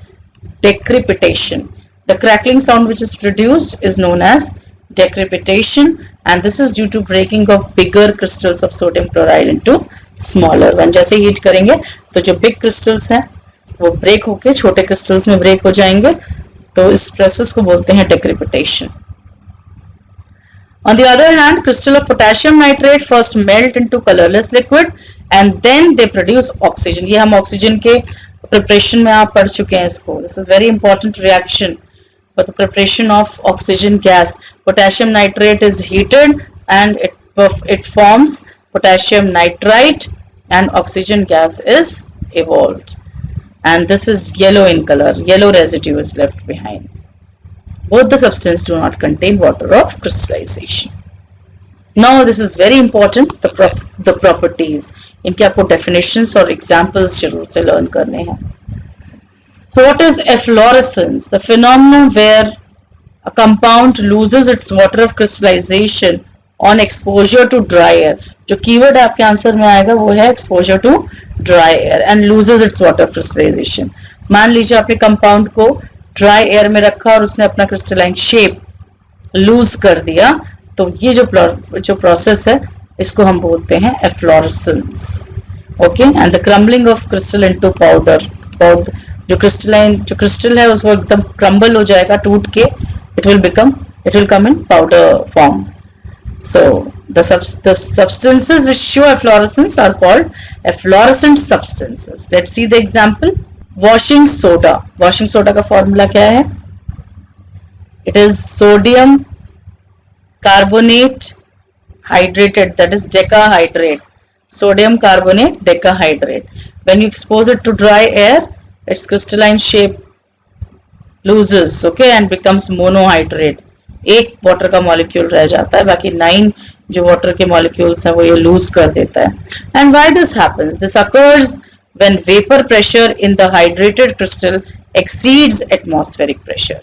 decrepitation. The crackling sound which is produced is known as decrepitation, and this is due to breaking of bigger crystals of sodium chloride into smaller one. जैसे heat करेंगे तो जो big crystals हैं वो break होके छोटे crystals में break हो जाएंगे, तो इस प्रोसेस को बोलते हैं decrepitation. On the other hand, crystal of potassium nitrate first melt into colourless liquid and then they produce oxygen. ये हम ऑक्सीजन के प्रिपरेशन में आप पढ़ चुके हैं इसको. This is very important reaction for the preparation of oxygen gas. Potassium nitrate is heated and it forms potassium nitrite and oxygen gas is evolved, and this is yellow in color. Yellow residue is left behind. Both the substances do not contain water of crystallization. Now this is very important, the properties. इनके आपको definitions और examples जरूर से learn करने हैं. So what is efflorescence? The phenomenon where a compound loses its water of crystallization on exposure to dry air. जो keyword आपके answer में आएगा वो है exposure to dry air and loses its water crystallization. मान लीजिए आपने कंपाउंड को ड्राई एयर में रखा और उसने अपना क्रिस्टलाइन शेप लूज कर दिया, तो ये जो प्रोसेस है इसको हम बोलते हैं efflorescence. Okay, and the crumbling of crystal into powder. जो क्रिस्टल है उसको एकदम क्रम्बल हो जाएगा, टूट के it will come in powder form. So the substances which show efflorescence are called efflorescent substances. Let's see the example. Washing soda. Washing soda का formula क्या है? It is sodium carbonate hydrated, that is decahydrate. Sodium carbonate decahydrate. When you expose it to dry air, its crystalline shape loses, okay, and becomes monohydrate. एक water का molecule रह जाता है, बाकी 9 जो वाटर के मॉलिक्यूल्स हैं वो ये लूज कर देता है. And why this happens? This occurs when vapor pressure in the hydrated crystal exceeds atmospheric pressure.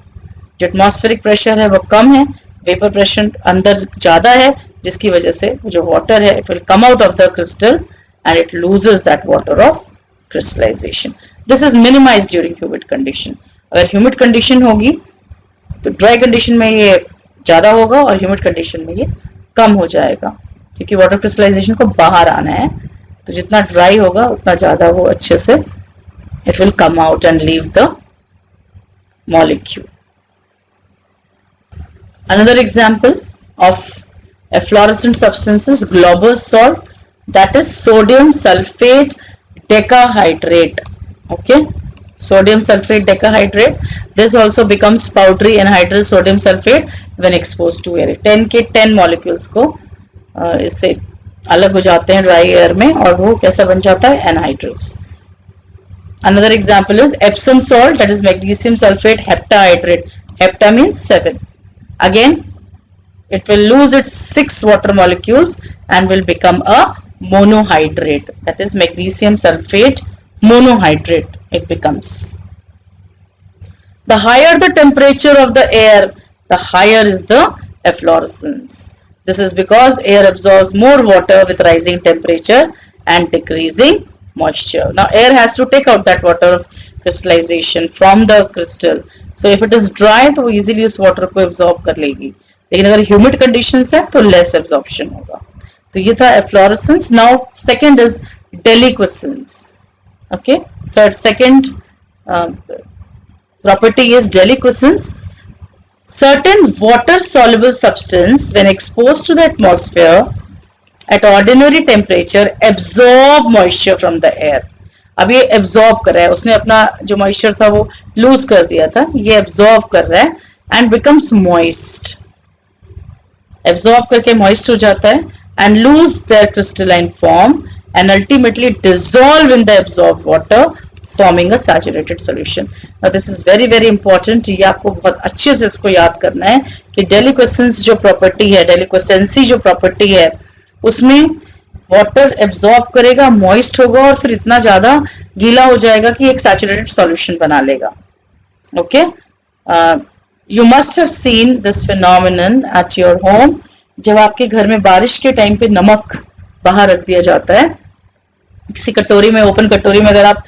जो atmospheric pressure है वो कम है, vapor pressure अंदर ज़्यादा है, जिसकी वजह से जो water है it will come out of the crystal and it loses that water of crystallization. This is minimized during humid condition. अगर humid condition होगी तो dry condition में ये ज़्यादा होगा और humid condition में ये कम हो जाएगा, क्योंकि water crystallization को बाहर आना है. तो जितना ड्राई होगा उतना ज़्यादा वो अच्छे से it will come out and leave the molecule. Another example of efflorescent substance is globose salt, that is sodium sulfate decahydrate. Okay, sodium sulfate decahydrate. This also becomes powdery anhydrous sodium sulfate when exposed to air. 10 के 10 molecules को इससे अलग हो जाते हैं dry air में और वो कैसा बन जाता है, anhydrous. Another example is Epsom salt, that is magnesium sulfate heptahydrate. Hepta means 7. Again, it will lose its 6 water molecules and will become a monohydrate, that is magnesium sulfate monohydrate it becomes. The higher the temperature of the air, the higher is the efflorescence. This is because air absorbs more water with rising temperature and decreasing moisture. Now air has to take out that water of crystallization from the crystal. So if it is dry तो वो easily उस water को absorb कर लेगी, लेकिन अगर humid conditions है तो less absorption होगा. तो ये था efflorescence. Now second is deliquescence. Okay, so its second property is deliquescence. Certain water soluble substance when exposed to the atmosphere at ordinary temperature absorb moisture from the air. अब ये absorb कर रहा है, उसने अपना जो moisture था वो lose कर दिया था, ये absorb कर रहा है and becomes moist. Absorb करके moist हो जाता है and lose their crystalline form and ultimately dissolve in the absorbed water, forming a saturated solution. Now this is very very important. ये आपको बहुत अच्छे से इसको याद करना है कि deliquescence जो property है, deliquescency जो property है, उसमें water absorb करेगा, moist होगा और फिर इतना ज़्यादा गीला हो जाएगा कि एक saturated solution बना लेगा. Okay, you must have seen this phenomenon at your home. जब आपके घर में बारिश के टाइम पे नमक बाहर रख दिया जाता है, किसी कटोरी में, ओपन कटोरी में अगर आप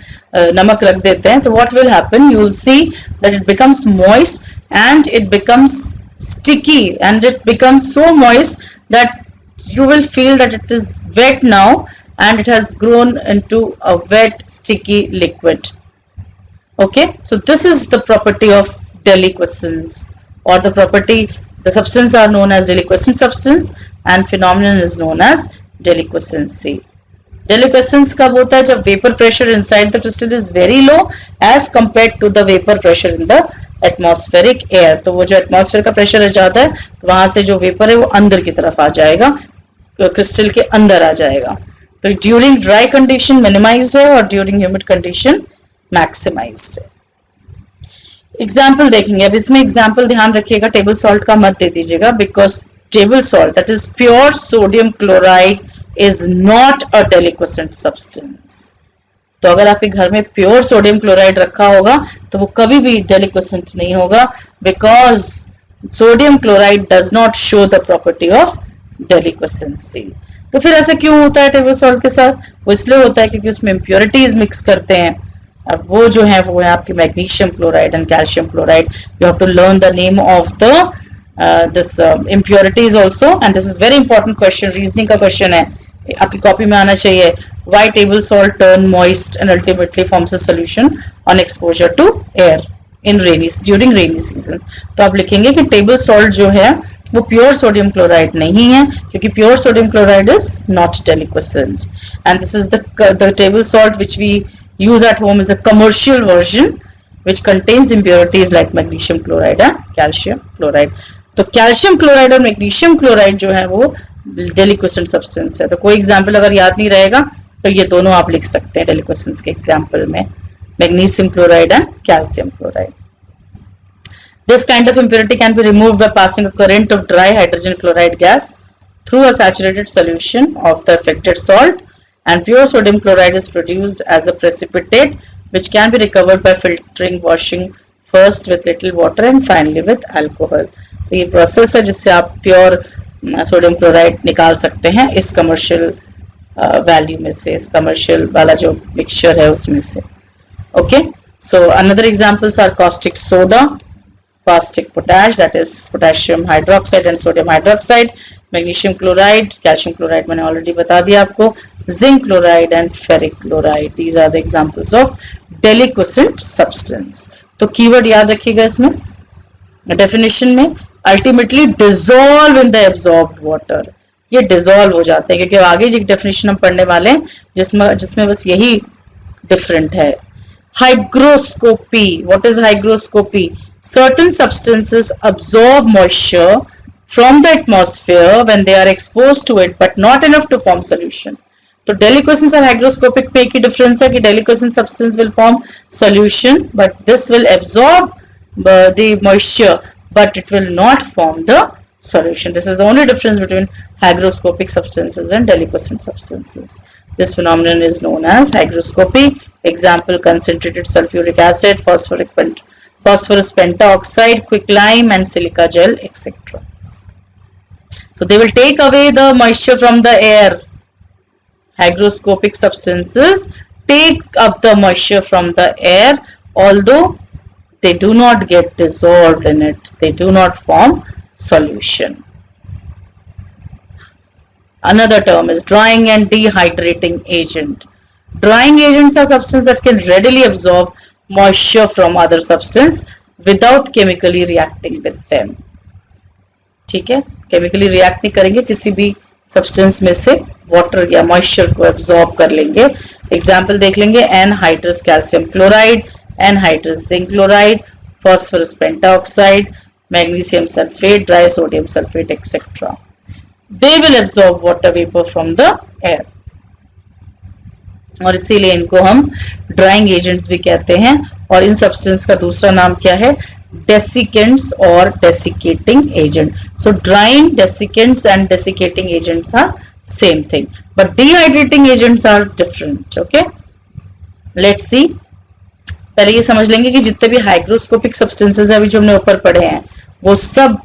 नमक रख देते हैं तो what will happen, you will see that it becomes moist and it becomes sticky and it becomes so moist that you will feel that it is wet now and it has grown into a wet sticky liquid. Okay, so this is the property of deliquescence, or the substance are known as deliquescent substance and phenomenon is known as deliquescency. Deliquescence कब होता है, जब vapor pressure inside the crystal is very low as compared to the vapor pressure in the atmospheric air. तो वो जो atmosphere का pressure रह जाता है तो वहां से जो vapor है वो अंदर की तरफ आ जाएगा, crystal के अंदर आ जाएगा. तो during dry condition minimized है और during humid condition maximized है. एग्जाम्पल देखेंगे. अब इसमें एग्जाम्पल ध्यान रखिएगा, टेबल सॉल्ट का मत दे दीजिएगा, because table salt that is pure sodium chloride is not a deliquescent substance. तो अगर आपके घर में प्योर सोडियम क्लोराइड रखा होगा तो वो कभी भी deliquescent नहीं होगा, because sodium chloride does not show the property of deliquescency. तो फिर ऐसा क्यों होता है टेबल सॉल्ट के साथ? वो इसलिए होता है क्योंकि उसमें impurities मिक्स करते हैं. अब वो जो है वो है आपके magnesium chloride and calcium chloride. You have to learn the name of the this impurities also, and this is very important question, reasoning का क्वेश्चन है, आपकी कॉपी में आना चाहिए. Why table salt turn moist and ultimately forms a solution on exposure to air in during rainy season? तो आप लिखेंगे कि table salt जो है वो प्योर सोडियम क्लोराइड नहीं है, क्योंकि pure sodium chloride is not deliquescent. And this is the table salt which we use at home is a commercial version, which contains impurities like magnesium chloride and calcium chloride. तो calcium chloride और magnesium chloride जो है वो deliquescent substance है. तो कोई example अगर याद नहीं रहेगा तो ये दोनों आप लिख सकते हैं डेलिक्वेसेंस के एग्जाम्पल में, magnesium chloride and calcium chloride. This kind of impurity can be removed by passing a current of dry hydrogen chloride gas through a saturated solution of the affected salt, and pure sodium chloride is produced as a precipitate which can be recovered by filtering, washing first with little water and finally with alcohol. तो ये process है जिससे आप pure sodium chloride निकाल सकते हैं इस commercial value में से, इस कमर्शियल वाला जो मिक्सचर है उसमें से. Okay, so another examples are caustic soda, caustic potash, that is potassium hydroxide and sodium hydroxide, magnesium chloride, calcium chloride मैंने already बता दिया आपको, zinc chloride and ferric chloride. These are the examples of deliquescent substance. तो keyword याद रखिएगा इसमें definition में, ultimately dissolve in the absorbed water. ये डिसॉल्व हो जाते हैं क्योंकि आगे जो डेफिनेशन हम पढ़ने वाले हैं जिसमें बस यही डिफरेंट है. Hygroscopy, what is hygroscopy? Certain substances absorb moisture from the atmosphere when they are exposed to it, but not enough to form solution. तो deliquescence और hygroscopic में एक ही difference है कि deliquescent substance will form solution, but this will absorb the moisture, but it will not form the solution. This is the only difference between hygroscopic substances and deliquescent substances. This phenomenon is known as hygroscopy. Example: concentrated sulfuric acid, phosphorus pentaoxide, quicklime and silica gel, etc. So they will take away the moisture from the air. Hygroscopic substances take up the moisture from the air, although they do not get dissolved in it. They do not form solution. Another term is drying and dehydrating agent. Drying agents are substances that can readily absorb moisture from other substance without chemically reacting with them. ठीक है, chemically react नहीं करेंगे, किसी भी substance में से water या moisture को एब्जॉर्ब कर लेंगे. एग्जाम्पल देख लेंगे, anhydrous calcium chloride, anhydrous zinc chloride, phosphorus pentoxide, magnesium sulphate, dry sodium sulphate, etcetera. They will absorb water vapour from the air और इसीलिए इनको हम ड्राइंग एजेंट्स भी कहते हैं. और इन सब्सटेंस का दूसरा नाम क्या है? डेसिकेंट्स और desiccating agent. So drying, desiccants and desiccating agents are same thing, but dehydrating agents are different. Okay, let's see. पहले ये समझ लेंगे कि जितने भी हाइग्रोस्कोपिक सब्सटेंसेस अभी जो हमने ऊपर पढ़े हैं वो सब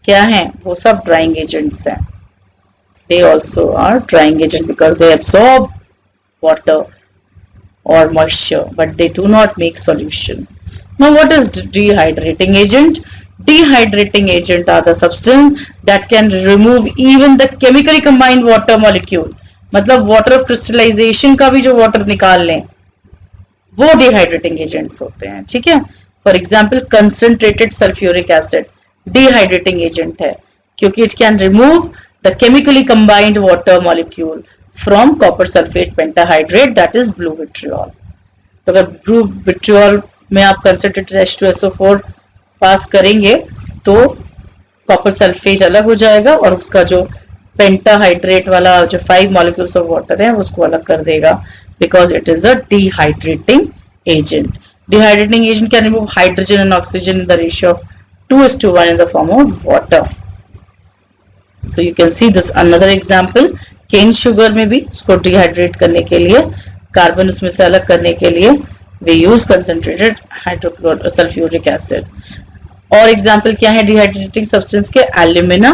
क्या हैं? वो सब ड्राइंग एजेंट्स हैं. They also are drying agent because they absorb water or moisture, but they do not make solution. Now what is dehydrating agent? Dehydrating agent are the substance that can remove even the chemically combined water molecule. मतलब water of crystallization का भी जो water निकाल लें वो dehydrating agents होते हैं. ठीक है, for example concentrated sulfuric acid dehydrating agent है क्योंकि it can remove the chemically combined water molecule from copper sulfate pentahydrate, that is blue vitriol. तो अगर blue vitriol में आप concentrated H2SO4 पास करेंगे तो copper sulfate अलग हो जाएगा और उसका जो pentahydrate वाला जो 5 molecules of water है उसको अलग कर देगा because it is a dehydrating agent. Dehydrating agent can remove hydrogen and oxygen in the ratio of 2:1 in the form of water. So you can see this another example. Cane sugar में भी उसको dehydrate करने के लिए, carbon उसमें से अलग करने के लिए we use concentrated hydrochloric sulphuric acid. और एग्जांपल क्या है डिहाइड्रेटिंग सब्सटेंस के? Alumina,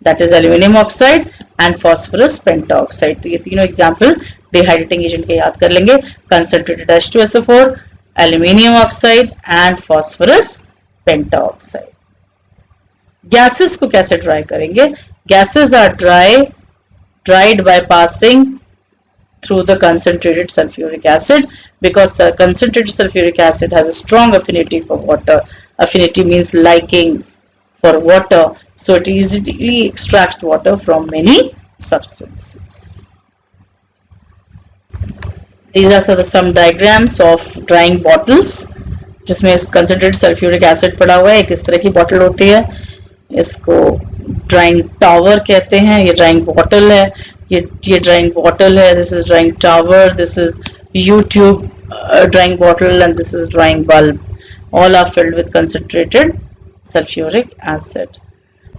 that is aluminium oxide and phosphorus pentaoxide. तो ये तीनों एग्जांपल डिहाइड्रेटिंग एजेंट के याद कर लेंगे. Concentrated H2SO4, aluminium oxide and phosphorus pentaoxide. Gases को कैसे ड्राई करेंगे? Gases are dried by passing through the concentrated sulfuric acid because concentrated sulfuric acid has a strong affinity for water. Affinity means liking for water, so it easily extracts water from many substances. These are some diagrams of drying bottles. जिसमें concentrated sulphuric acid पड़ा हुआ है। एक इस तरह की bottle होती है, इसको ड्राइंग टावर कहते हैं। ये ड्राइंग बॉटल है, ये ड्राइंग बॉटल है, this is drawing tower, this is YouTube drawing bottle and this is drawing bulb. All are filled with concentrated sulfuric acid.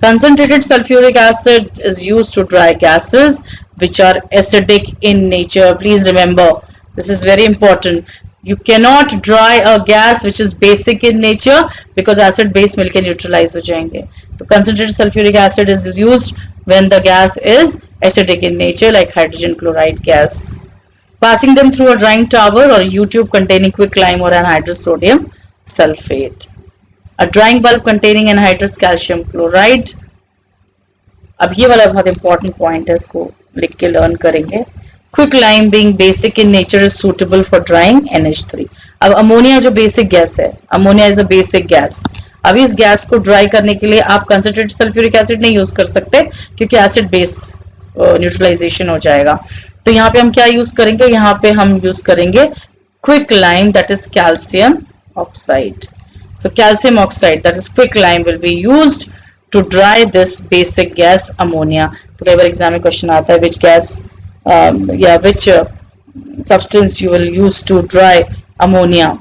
Concentrated sulfuric acid is used to dry gases which are acidic in nature. Please remember, this is very important. You cannot dry a gas which is basic in nature because acid base मिलके neutralize हो जाएंगे. तो concentrated sulfuric acid is used when the gas is acidic in nature, like hydrogen chloride gas. Passing them through a drying tower or a tube containing quicklime or anhydrous sodium sulfate. A drying bulb containing anhydrous calcium chloride. अब ये वाला बहुत important point है, इसको लिख के learn करेंगे. Quick lime being basic in nature is suitable for drawing NH3. अब अमोनिया जो बेसिक गैस है, ammonia is a basic gas. अब इस गैस को ड्राई करने के लिए आप कंसंट्रेटेड सल्फ्यूरिक एसिड नहीं यूज कर सकते क्योंकि एसिड बेस न्यूट्रलाइजेशन हो जाएगा. तो यहाँ पे हम क्या यूज करेंगे, यहाँ पे हम यूज करेंगे quick lime, that is calcium oxide. So calcium oxide, that is quicklime, will be used to dry this basic gas ammonia. तो कई बार एग्जाम में क्वेश्चन आता है which gas which substance you will use to dry ammonia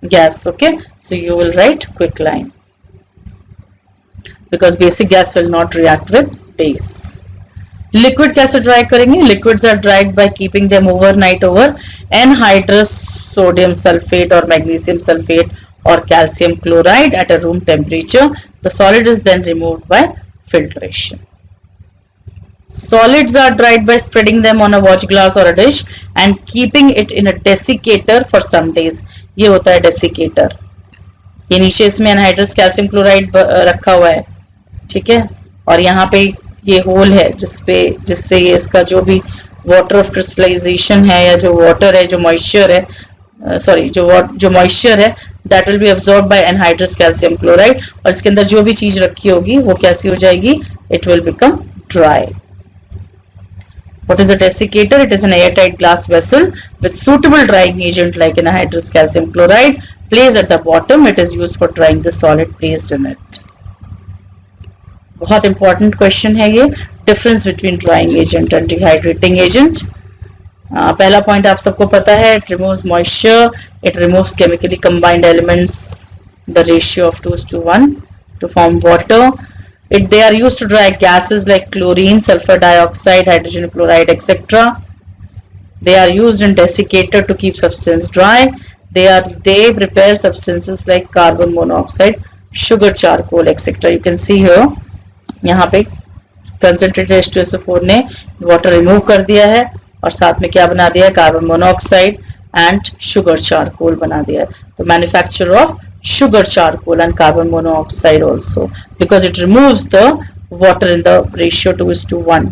gas. Okay, so you will write quicklime because basic gas will not react with base. Liquid कैसे dry करेंगे? Liquids are dried by keeping them overnight over anhydrous sodium sulphate और magnesium sulphate और calcium chloride at a room temperature. The solid is then removed by filtration. Solids are dried by spreading them on a watch glass or a dish and keeping it in a desiccator for some days. ये होता है desiccator. ये नीचे इसमें anhydrous calcium chloride रखा हुआ है, ठीक है, और यहाँ पे ये होल है जिससे ये इसका जो भी वाटर ऑफ क्रिस्टलाइजेशन है या जो वाटर है, जो मॉइस्चर है, सॉरी जो मॉइस्चर है, that will be absorb by anhydrous calcium chloride. और इसके अंदर जो भी चीज रखी होगी वो कैसी हो जाएगी? It will become dry. What is a desiccator? It is an airtight glass vessel with suitable drying agent like anhydrous calcium chloride placed at the bottom. It is used for drying the solid placed in it. बहुत important question है ये, difference between drying agent and dehydrating agent. पहला point आप सबको पता है, it removes moisture, it removes chemically combined elements, the ratio of 2:1 to form water. They are used to dry gases like chlorine, sulfur dioxide, hydrogen chloride, etc. They are used in desiccator to keep substance dry. They prepare substances like carbon monoxide, sugar, charcoal, etc. You can see here, यहाँ पे concentrated H2SO4 ने water remove कर दिया है और साथ में क्या बना दिया है? Carbon monoxide and sugar charcoal बना दिया है. तो manufacture of sugar charcoal and carbon monoxide also, because it removes the water in the ratio 2:1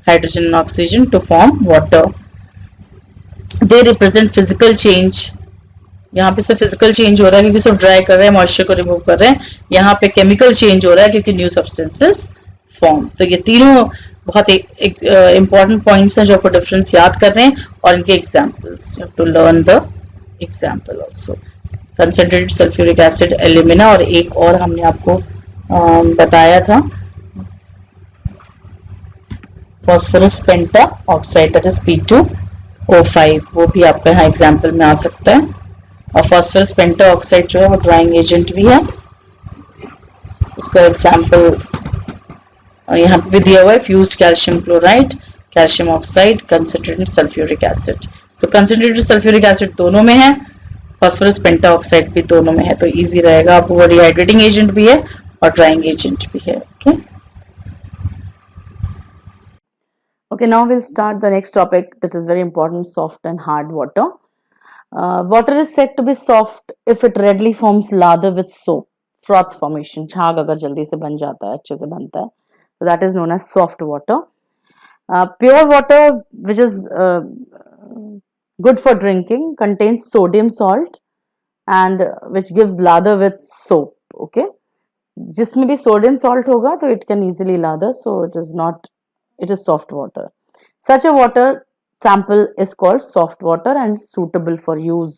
hydrogen and oxygen to form water. They represent physical change. यहाँ पे सिर्फ physical change हो रहा है क्योंकि सिर्फ ड्राई कर रहे हैं, मॉइस्चर को रिमूव कर रहे हैं. यहाँ पे केमिकल चेंज हो रहा है क्योंकि न्यू सब्सटेंसेस फॉर्म. तो ये तीनों बहुत इंपॉर्टेंट पॉइंट्स हैं जो आपको डिफरेंस याद कर रहे हैं और इनके examples. You have to learn the example also. Concentrated sulphuric acid alumina, और एक और हमने आपको बताया था phosphorus penta oxide, that is P2O5. वो भी आपका यहाँ एग्जाम्पल में आ सकता है. और फॉस्फोरस पेंटा ऑक्साइड जो है वो ड्राइंग एजेंट भी है, उसका एग्जाम्पल यहाँ पे भी दिया हुआ है. Fused calcium chloride, calcium oxide, concentrated sulphuric acid. So concentrated sulphuric acid दोनों में है, फॉस्फोरस पेंटा ऑक्साइड भी दोनों में है, तो इजी रहेगा आपको. वो डिहाइड्रेटिंग एजेंट भी है और ड्राइंग एजेंट भी है. Okay, Okay, now we'll start the next topic that is very important, soft and hard water. Water is said to be soft if it readily forms lather with soap, froth formation. झाग अगर जल्दी से बन जाता है, अच्छे से बनता है, so that is known as soft water. Pure water, which is good for drinking, contains sodium salt and which gives lather with soap. Okay, जिसमें भी sodium salt होगा तो it can easily lather, so it is soft water. Such a water sample is called soft water and suitable for use.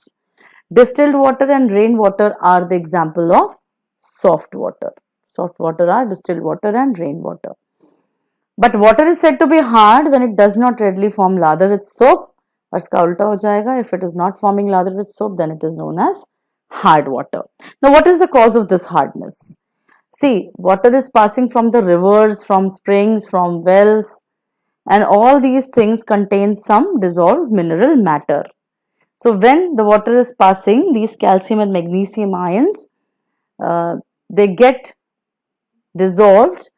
Distilled water and rainwater are the example of soft water. Soft water are distilled water and rainwater. But water is said to be hard when it does not readily form lather with soap. और इसका उल्टा हो जाएगा. If it is not forming lather with soap, then it is known as hard water. Now, what is the cause of this hardness? See, water is passing from the rivers, from springs, from wells, and all these things contain some dissolved mineral matter. So, when the water is passing, these calcium and magnesium ions, they get dissolved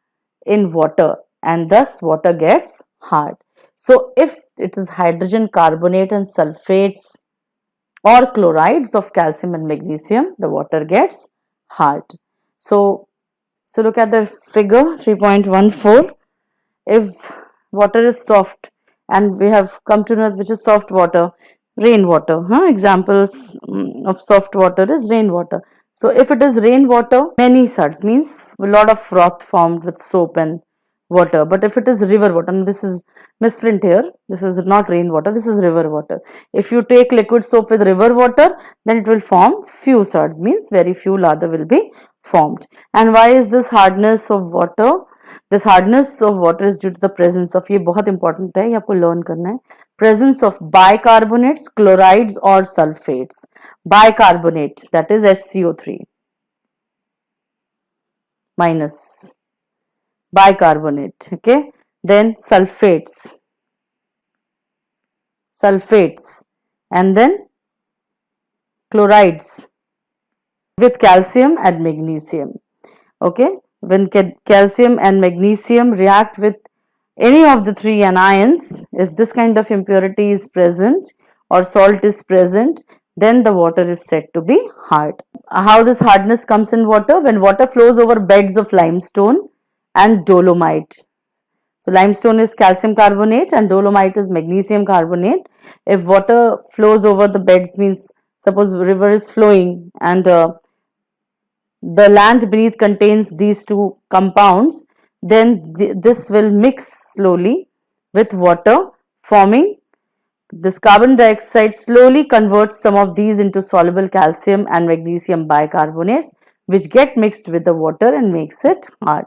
in water, and thus water gets hard. So, if it is hydrogen carbonate and sulfates or chlorides of calcium and magnesium, the water gets hard. So look at the figure 3.14. If water is soft, and we have come to know which is soft water, rainwater. Examples of soft water is rainwater. So if it is rainwater, many suds means a lot of froth formed with soap and water. But if it is river water, and this is misprint here, this is not rainwater, this is river water. If you take liquid soap with river water, then it will form few suds, means very few lather will be formed. And why is this hardness of water? This hardness of water is due to the presence of, ये बहुत important है, ये आपको learn करना है, presence of bicarbonates, chlorides or sulfates. Bicarbonate, that is SCO3 minus, bicarbonate, okay. Then sulfates, and then chlorides with calcium and magnesium, okay. When calcium and magnesium react with any of the three anions, if this kind of impurity is present or salt is present, then the water is said to be hard. How this hardness comes in water? When water flows over beds of limestone and dolomite. So limestone is calcium carbonate and dolomite is magnesium carbonate. If water flows over the beds, means suppose river is flowing and the land beneath contains these two compounds, then this will mix slowly with water, forming this carbon dioxide slowly converts some of these into soluble calcium and magnesium bicarbonates, which get mixed with the water and makes it hard.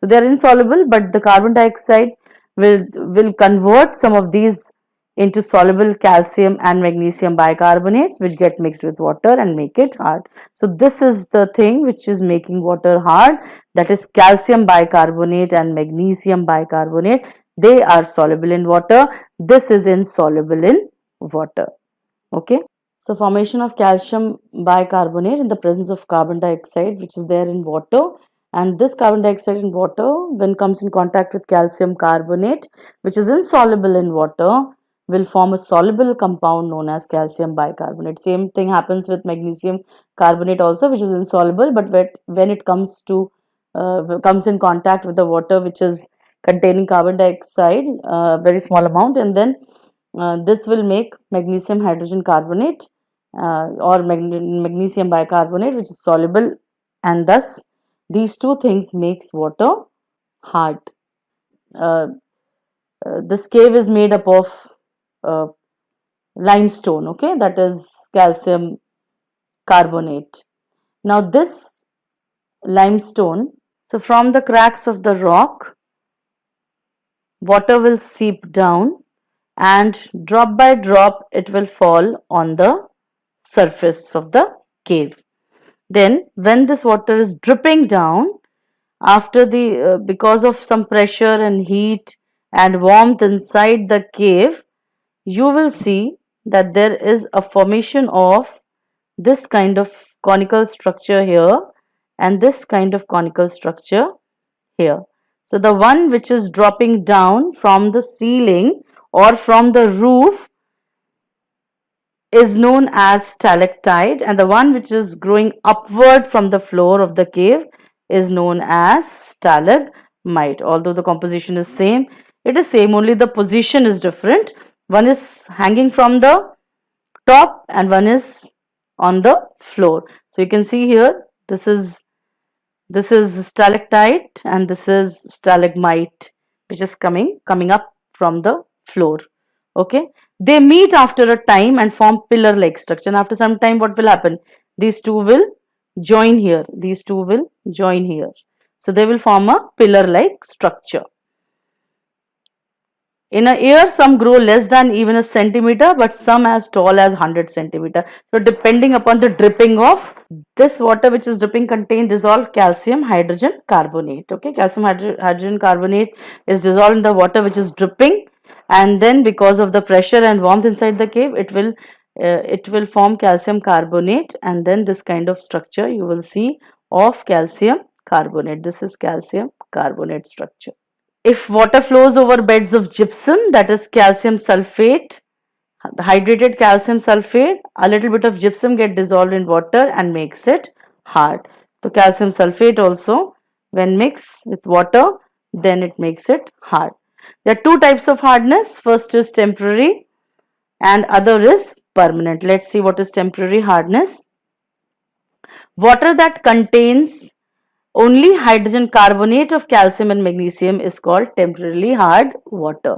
So they are insoluble, but the carbon dioxide will convert some of these into soluble calcium and magnesium bicarbonates, which get mixed with water and make it hard. So this is the thing which is making water hard, that is calcium bicarbonate and magnesium bicarbonate. They are soluble in water. This is insoluble in water, okay. So formation of calcium bicarbonate in the presence of carbon dioxide, which is there in water, and this carbon dioxide in water, when comes in contact with calcium carbonate, which is insoluble in water, will form a soluble compound known as calcium bicarbonate. Same thing happens with magnesium carbonate also, which is insoluble, but when it comes to comes in contact with the water which is containing carbon dioxide, very small amount, and then this will make magnesium hydrogen carbonate or magnesium bicarbonate, which is soluble, and thus these two things makes water hard. This cave is made up of limestone, okay, that is calcium carbonate. Now this limestone, so from the cracks of the rock, water will seep down and drop by drop it will fall on the surface of the cave. Then when this water is dripping down after the because of some pressure and heat and warmth inside the cave, you will see that there is a formation of this kind of conical structure here and this kind of conical structure here. So the one which is dropping down from the ceiling or from the roof is known as stalactite, and the one which is growing upward from the floor of the cave is known as stalagmite. Although the composition is same, it is same, only the position is different. One is hanging from the top and one is on the floor. So you can see here, this is stalactite and this is stalagmite, which is coming up from the floor, okay. They meet after a time and form pillar like structure, and after some time what will happen? These two will join here, these two will join here, so they will form a pillar like structure. In a year, some grow less than even a centimeter, but some as tall as 100 centimeter. So depending upon the dripping of this water which is dripping contain dissolved calcium hydrogen carbonate. Okay, calcium hydrogen carbonate is dissolved in the water which is dripping, and then because of the pressure and warmth inside the cave, it will form calcium carbonate, and then this kind of structure you will see of calcium carbonate. This is calcium carbonate structure. If water flows over beds of gypsum, that is calcium sulfate, the hydrated calcium sulfate, a little bit of gypsum get dissolved in water and makes it hard. So calcium sulfate also, when mixed with water, then it makes it hard. There are two types of hardness. First is temporary and other is permanent. Let's see what is temporary hardness. Water that contains only hydrogen carbonate of calcium and magnesium is called temporarily hard water,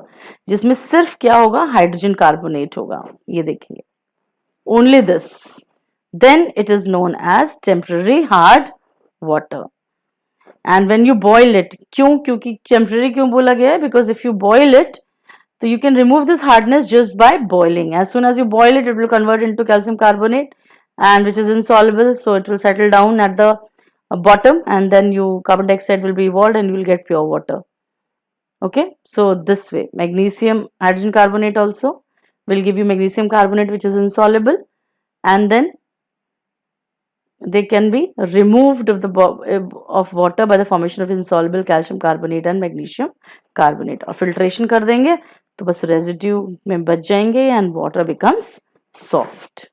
जिसमें सिर्फ क्या होगा, hydrogen carbonate होगा, ये देखिए, only this, then it is known as temporary hard water. And when you boil it, क्यों, क्योंकि temporary क्यों बोला गया है, because if you boil it, so you can remove this hardness just by boiling. As soon as you boil it, it will convert into calcium carbonate, and which is insoluble, so it will settle down at the bottom, and then carbon dioxide will be evolved and you will get pure water. Okay, so this way, magnesium hydrogen carbonate also will give you magnesium carbonate which is insoluble, and then they can be removed of water by the formation of insoluble calcium carbonate and magnesium carbonate. और filtration कर देंगे तो बस residue में बच जाएंगे and water becomes soft.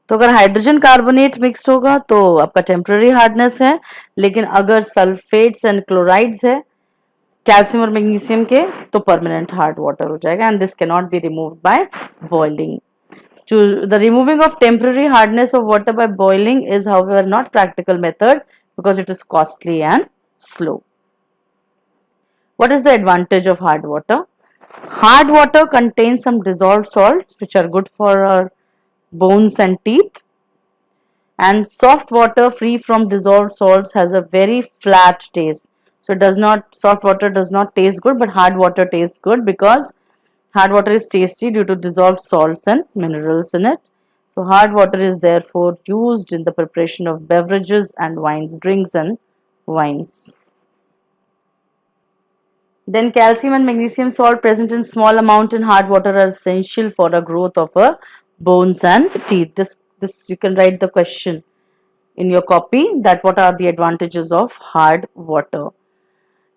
तो अगर हाइड्रोजन कार्बोनेट मिक्स्ड होगा तो आपका टेम्पररी हार्डनेस है, लेकिन अगर सल्फेट्स एंड क्लोराइड्स है कैल्शियम और मैग्नीशियम के तो परमानेंट हार्ड वाटर हो जाएगा, and this can not be removed by boiling. The removing of temporary hardness of water by boiling is however not practical method because it is costly and slow. What is the advantage of hard water? Hard water contains some dissolved salts which are good for our bones and teeth, and soft water free from dissolved salts has a very flat taste. So soft water does not taste good, but hard water tastes good because hard water is tasty due to dissolved salts and minerals in it. So hard water is therefore used in the preparation of beverages and wines, drinks and wines. Then calcium and magnesium salt present in small amount in hard water are essential for the growth of bones and teeth. This you can write the question in your copy, that what are the advantages of hard water.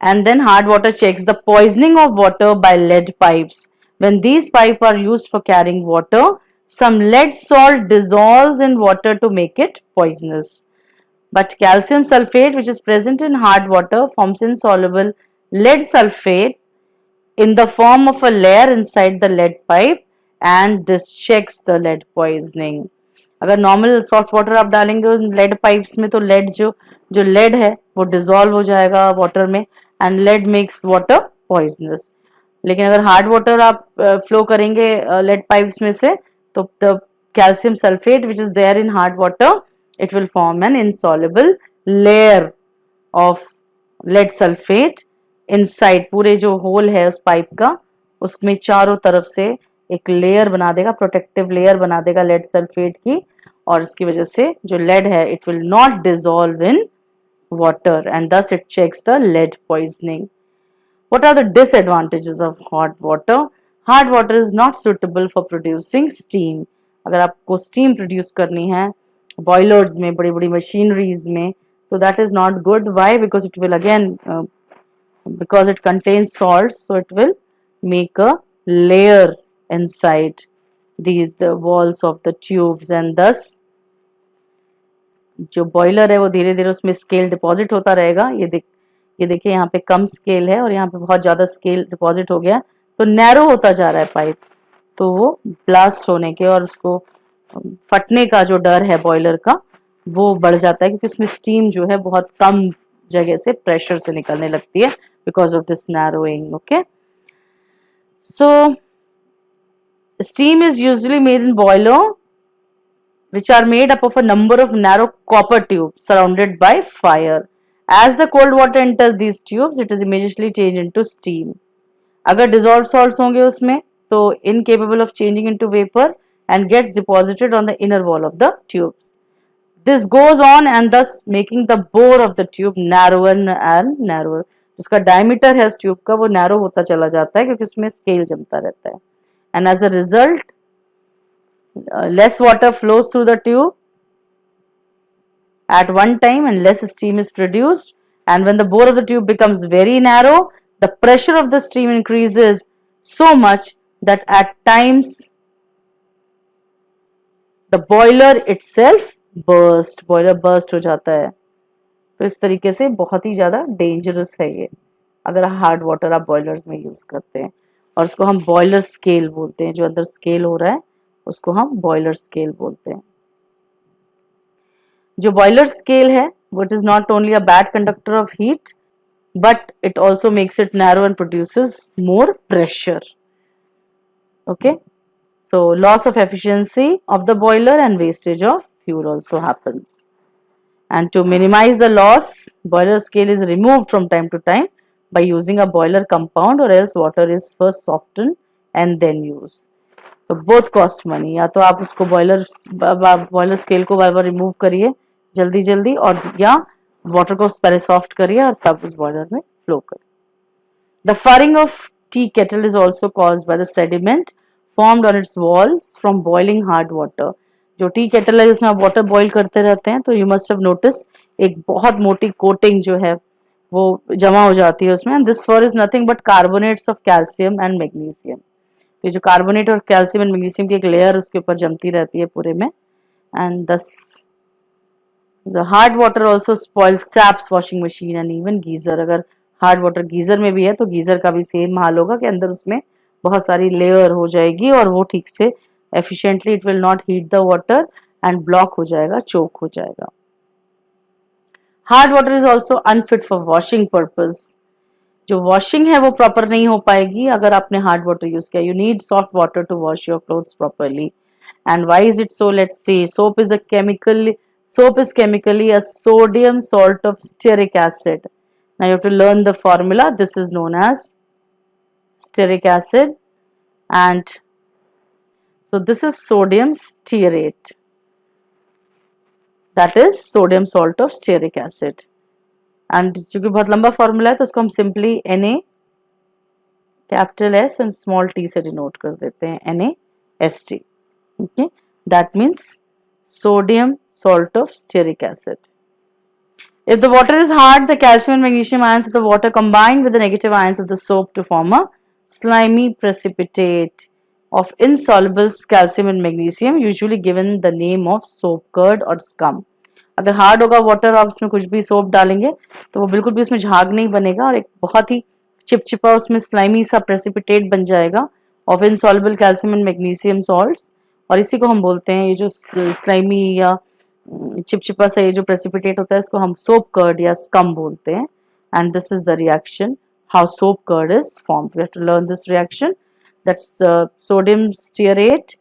And then hard water checks the poisoning of water by lead pipes. When these pipes are used for carrying water, some lead salt dissolves in water to make it poisonous. But calcium sulfate, which is present in hard water, forms insoluble lead sulfate in the form of a layer inside the lead pipe, and this checks the lead poisoning. अगर normal soft water आप डालेंगे lead pipes में तो lead जो lead है वो dissolve हो जाएगा वाटर में, and lead makes water poisonous. लेकिन अगर हार्ड वाटर आप फ्लो करेंगे लेड पाइप्स में से तो the calcium sulphate which is there in hard water, it will form an insoluble layer of lead sulphate inside. पूरे जो होल है उस पाइप का उसमें चारों तरफ से एक लेयर बना देगा, प्रोटेक्टिव लेयर बना देगा लेड सल्फेट की, और इसकी वजह से जो लेड है it will not dissolve in water and thus it checks the lead poisoning. What are the disadvantages of hot water? Hard water is not suitable for producing steam. अगर आपको steam produce करनी है boilers में, बड़ी बड़ी machineries में, तो that is not good. Why? Because it will again because it contains salts, so it will make a layer inside the walls of the tubes, and thus जो boiler है वो धीरे धीरे उसमें scale deposit होता रहेगा. ये देखिए यहाँ पे कम स्केल है और यहाँ पे बहुत ज्यादा स्केल डिपॉजिट हो गया, तो नैरो होता जा रहा है पाइप, तो वो ब्लास्ट होने के और उसको फटने का जो डर है बॉयलर का वो बढ़ जाता है, क्योंकि उसमें स्टीम जो है बहुत कम जगह से प्रेशर से निकलने लगती है because of this narrowing. Okay, So steam is usually made in boiler, which are made up of a number of narrow copper tubes surrounded by fire. As the cold water enters these tubes, it is immediately changed into steam. अगर dissolved salts होंगे उसमें तो incapable of changing into vapor and gets deposited on the inner wall of the tubes. This goes on and thus making the bore of the tube narrower and narrower. जिसका diameter है उस tube का वो narrow होता चला जाता है क्योंकि उसमें scale जमता रहता है. And as a result, less water flows through the tube at one time and less steam is produced. And when the bore of the tube becomes very narrow, the pressure of the steam increases so much that at times the boiler itself burst. Boiler burst हो जाता है. तो इस तरीके से बहुत ही ज़्यादा dangerous है ये अगर हार्ड वाटर आप बॉयलर्स में यूज़ करते हैं. और उसको हम बॉयलर स्केल बोलते हैं. जो अंदर स्केल हो रहा है उसको हम बॉयलर स्केल बोलते हैं. जो बॉयलर स्केल है वो it is not only a bad conductor of heat but it also makes it narrow and produces more pressure. Okay, so loss of efficiency of the boiler and wastage of fuel also happens. And to minimize the loss, boiler scale is removed from time to time by using a boiler compound, or else water is first softened and then used. तो both cost money. या तो आप उसको boiler scale को बार बार remove करिए जल्दी जल्दी, और या वाटर को पहले सॉफ्ट करिए और तब उस बॉयलर में फ्लो करिए. The furring of tea kettle is also caused by the sediment formed on its walls from boiling hard water. जो टी केटल है जिसमें आप वाटर बॉईल करते रहते हैं तो यू मस्ट हैव नोटिस एक बहुत मोटी कोटिंग जो है वो जमा हो जाती है उसमें. This for is nothing but carbonates of calcium and magnesium. ये जो कार्बोनेट और कैल्शियम एंड मैग्नीशियम की एक लेयर उसके ऊपर जमती रहती है पूरे में. एंड दस the hard water also spoils taps, washing machine and even geyser. अगर हार्ड वाटर गीजर में भी है तो गीजर का भी सेम हाल होगा कि अंदर उसमें बहुत सारी लेयर हो जाएगी और वो ठीक से efficiently it will not heat the water and block हो जाएगा, चोक हो जाएगा. Hard water is also unfit for washing purpose. जो वॉशिंग है वो प्रॉपर नहीं हो पाएगी अगर आपने हार्ड वाटर यूज किया. You need soft water to wash your clothes properly. And why is it so? Let's see. Soap is chemically a sodium salt of stearic acid. Now you have to learn the formula. This is known as stearic acid, and so this is sodium stearate. That is sodium salt of stearic acid. And चूंकि बहुत लंबा formula है तो उसको हम simply Na capital S and small t से denote कर देते हैं. NaSt. Okay, that means sodium salt of stearic acid. If the water is hard, the calcium and magnesium ions of the water combine with the negative ions of the soap to form a slimy precipitate of insoluble calcium and magnesium, usually given the name of soap curd or scum. अगर hard होगा water, आप उसमें कुछ भी soap डालेंगे तो वो बिल्कुल भी उसमें झाग नहीं बनेगा और एक बहुत ही चिपचिपा उसमें स्लाइमी सा प्रेसिपिटेट बन जाएगा of insoluble calcium and magnesium salts. और इसी को हम बोलते हैं, ये जो स्लाइमी या चिपचिपा सा ये जो प्रेसिपिटेट होता है इसको हम सोप कर्ड या स्कम बोलते हैं. And this is the reaction how soap curd is formed. We have to learn this reaction. That's sodium stearate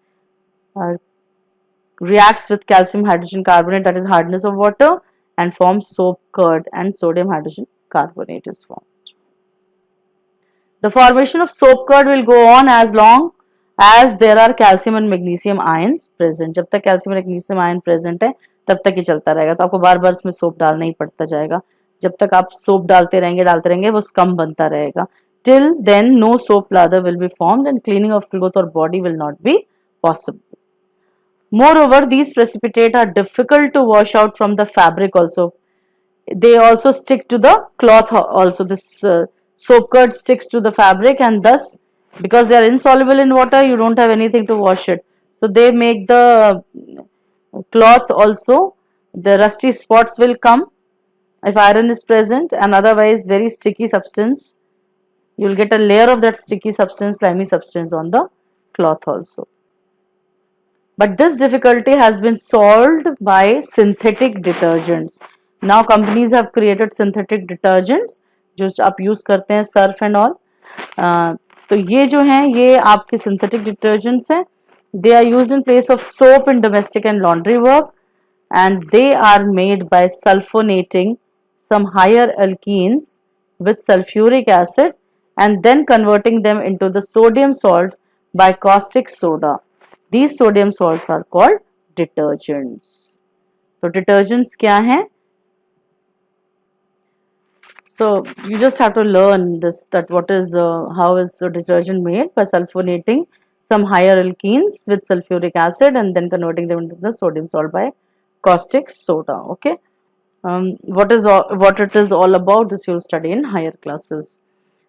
reacts with calcium hydrogen carbonate, that is hardness of water, and forms soap curd, and sodium hydrogen carbonate is formed. The formation of soap curd will go on as long as there are calcium and magnesium ions present. जब तक calcium and magnesium ion present है तब तक ये चलता रहेगा. तो आपको बार बार उसमें सोप डालना ही पड़ता जाएगा. जब तक आप सोप डालते रहेंगे वो स्कम बनता रहेगा. Till then no soap lather will be formed and cleaning of cloth or body will not be possible. Moreover, these precipitate are difficult to wash out from the fabric also. They also stick to the cloth also. This soap curd sticks to the fabric, and thus because they are insoluble in water, you don't have anything to wash it. So they make the cloth also, the rusty spots will come if iron is present, and otherwise very sticky substance. You will get a layer of that sticky substance, slimy substance on the cloth also. But this difficulty has been solved by synthetic detergents. Now companies have created synthetic detergents जो आप use करते हैं, Surf and all. तो ये जो हैं ये आपके सिंथेटिक डिटर्जेंट्स हैं. They are used in place of soap in domestic and laundry work, and they are made by sulfonating some higher alkenes with sulfuric acid and then converting them into the sodium salts by caustic soda. These sodium salts are called detergents. So detergents क्या हैं? So you just have to learn this, that what is how is the detergent made by sulfonating some higher alkenes with sulfuric acid and then converting them into the sodium salt by caustic soda. Okay. What it is all about, this you'll study in higher classes.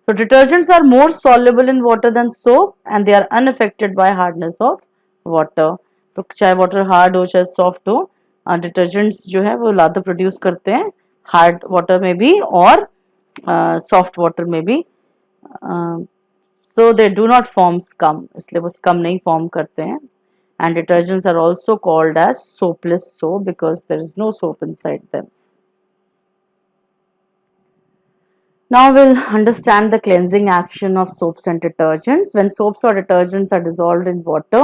So detergents are more soluble in water than soap and they are unaffected by hardness of water. तो चाहे water hard हो चाहे soft हो, detergents जो है वो lather produce करते हैं hard water में भी और soft water में भी. So they do not form scum, इसलिए वो scum नहीं form करते हैं. And detergents are also called as soapless soap because there is no soap inside them. Now we'll understand the cleansing action of soaps and detergents. When soaps or detergents are dissolved in water,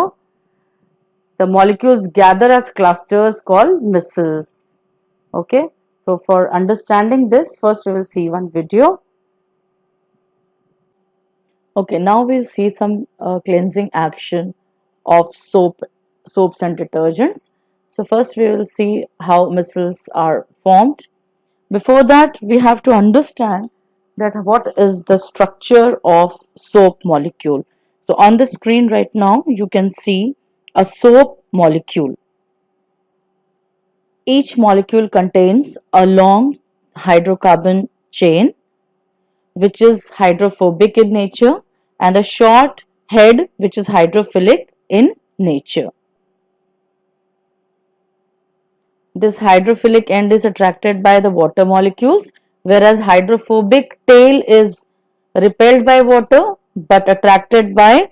the molecules gather as clusters called micelles. Okay, so for understanding this, first we will see one video. Okay, now we'll see some cleansing action of soaps and detergents. So first we will see how micelles are formed. Before that, we have to understand that what is the structure of soap molecule. So on the screen right now, you can see a soap molecule. Each molecule contains a long hydrocarbon chain which is hydrophobic in nature and a short head which is hydrophilic in nature. This hydrophilic end is attracted by the water molecules, whereas hydrophobic tail is repelled by water but attracted by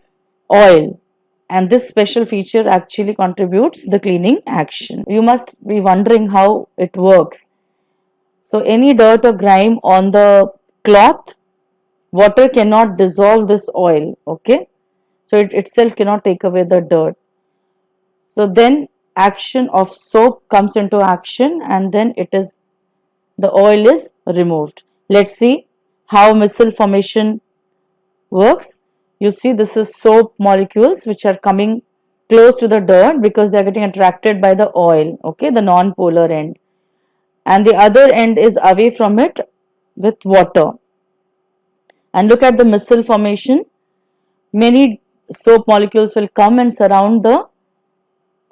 oil, and this special feature actually contributes the cleaning action. You must be wondering how it works. So any dirt or grime on the cloth, water cannot dissolve this oil, okay? So it itself cannot take away the dirt. So then action of soap comes into action and then the oil is removed. Let's see how micelle formation works. You see, this is soap molecules which are coming close to the dirt because they are getting attracted by the oil, okay, the non-polar end, and the other end is away from it with water. And look at the micelle formation. Many soap molecules will come and surround the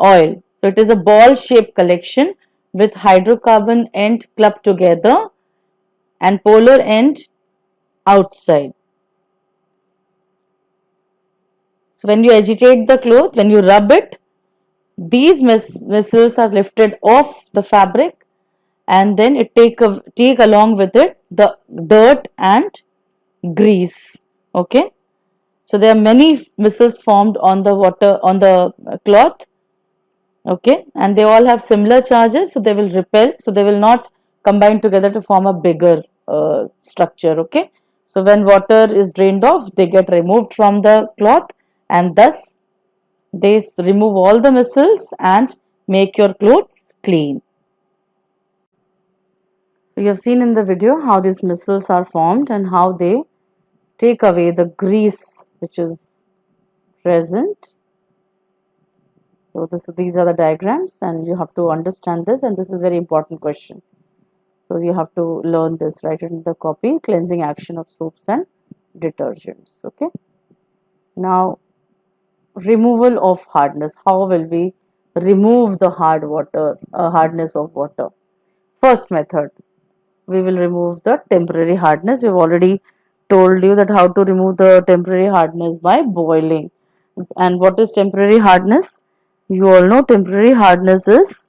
oil. So it is a ball shaped collection with hydrocarbon end clubbed together and polar end outside. So when you agitate the cloth, when you rub it, these micelles are lifted off the fabric and then it take along with it the dirt and grease. Okay. So there are many micelles formed on the cloth. Okay, and they all have similar charges, so they will repel, so they will not combine together to form a bigger structure. Okay, so when water is drained off, they get removed from the cloth and thus they remove all the micelles and make your clothes clean. So you have seen in the video how these micelles are formed and how they take away the grease which is present. So these are the diagrams and you have to understand this, and this is very important question. So you have to learn this, write it in the copy, cleansing action of soaps and detergents. Okay. Now removal of hardness. How will we remove the hardness of water? First method, we will remove the temporary hardness. We have already told you that how to remove the temporary hardness by boiling. And what is temporary hardness? You all know temporary hardness is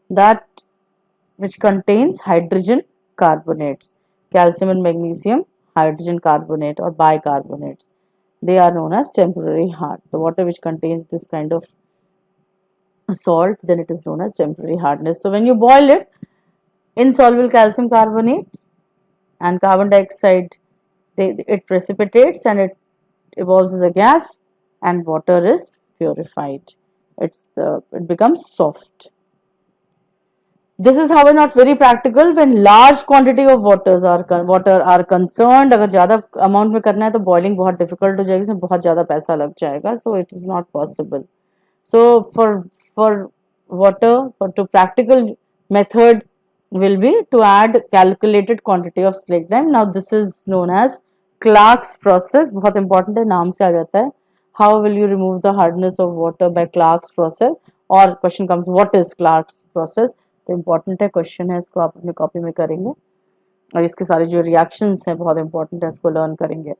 that which contains hydrogen carbonates, calcium and magnesium hydrogen carbonate or bicarbonates. They are known as temporary hard. The water which contains this kind of salt, then it is known as temporary hardness. So when you boil it, insoluble calcium carbonate and carbon dioxide it precipitates and it evolves as a gas, and water is purified. It becomes soft. This is however not very practical when large quantity of water are concerned. अगर ज़्यादा amount में करना है तो boiling बहुत difficult हो जाएगी, इसमें बहुत ज़्यादा पैसा लग जाएगा, so it is not possible. So for water, to practical method will be to add calculated quantity of slaked lime. Now this is known as Clark's process. बहुत important है, नाम से आ जाता है. How will you remove the hardness of water by Clark's process? और question comes, what is Clark's process? तो important है, question है, इसको आप अपनी कॉपी में करेंगे और इसके सारे जो रिएक्शंस हैं बहुत इंपॉर्टेंट है, इसको लर्न करेंगे.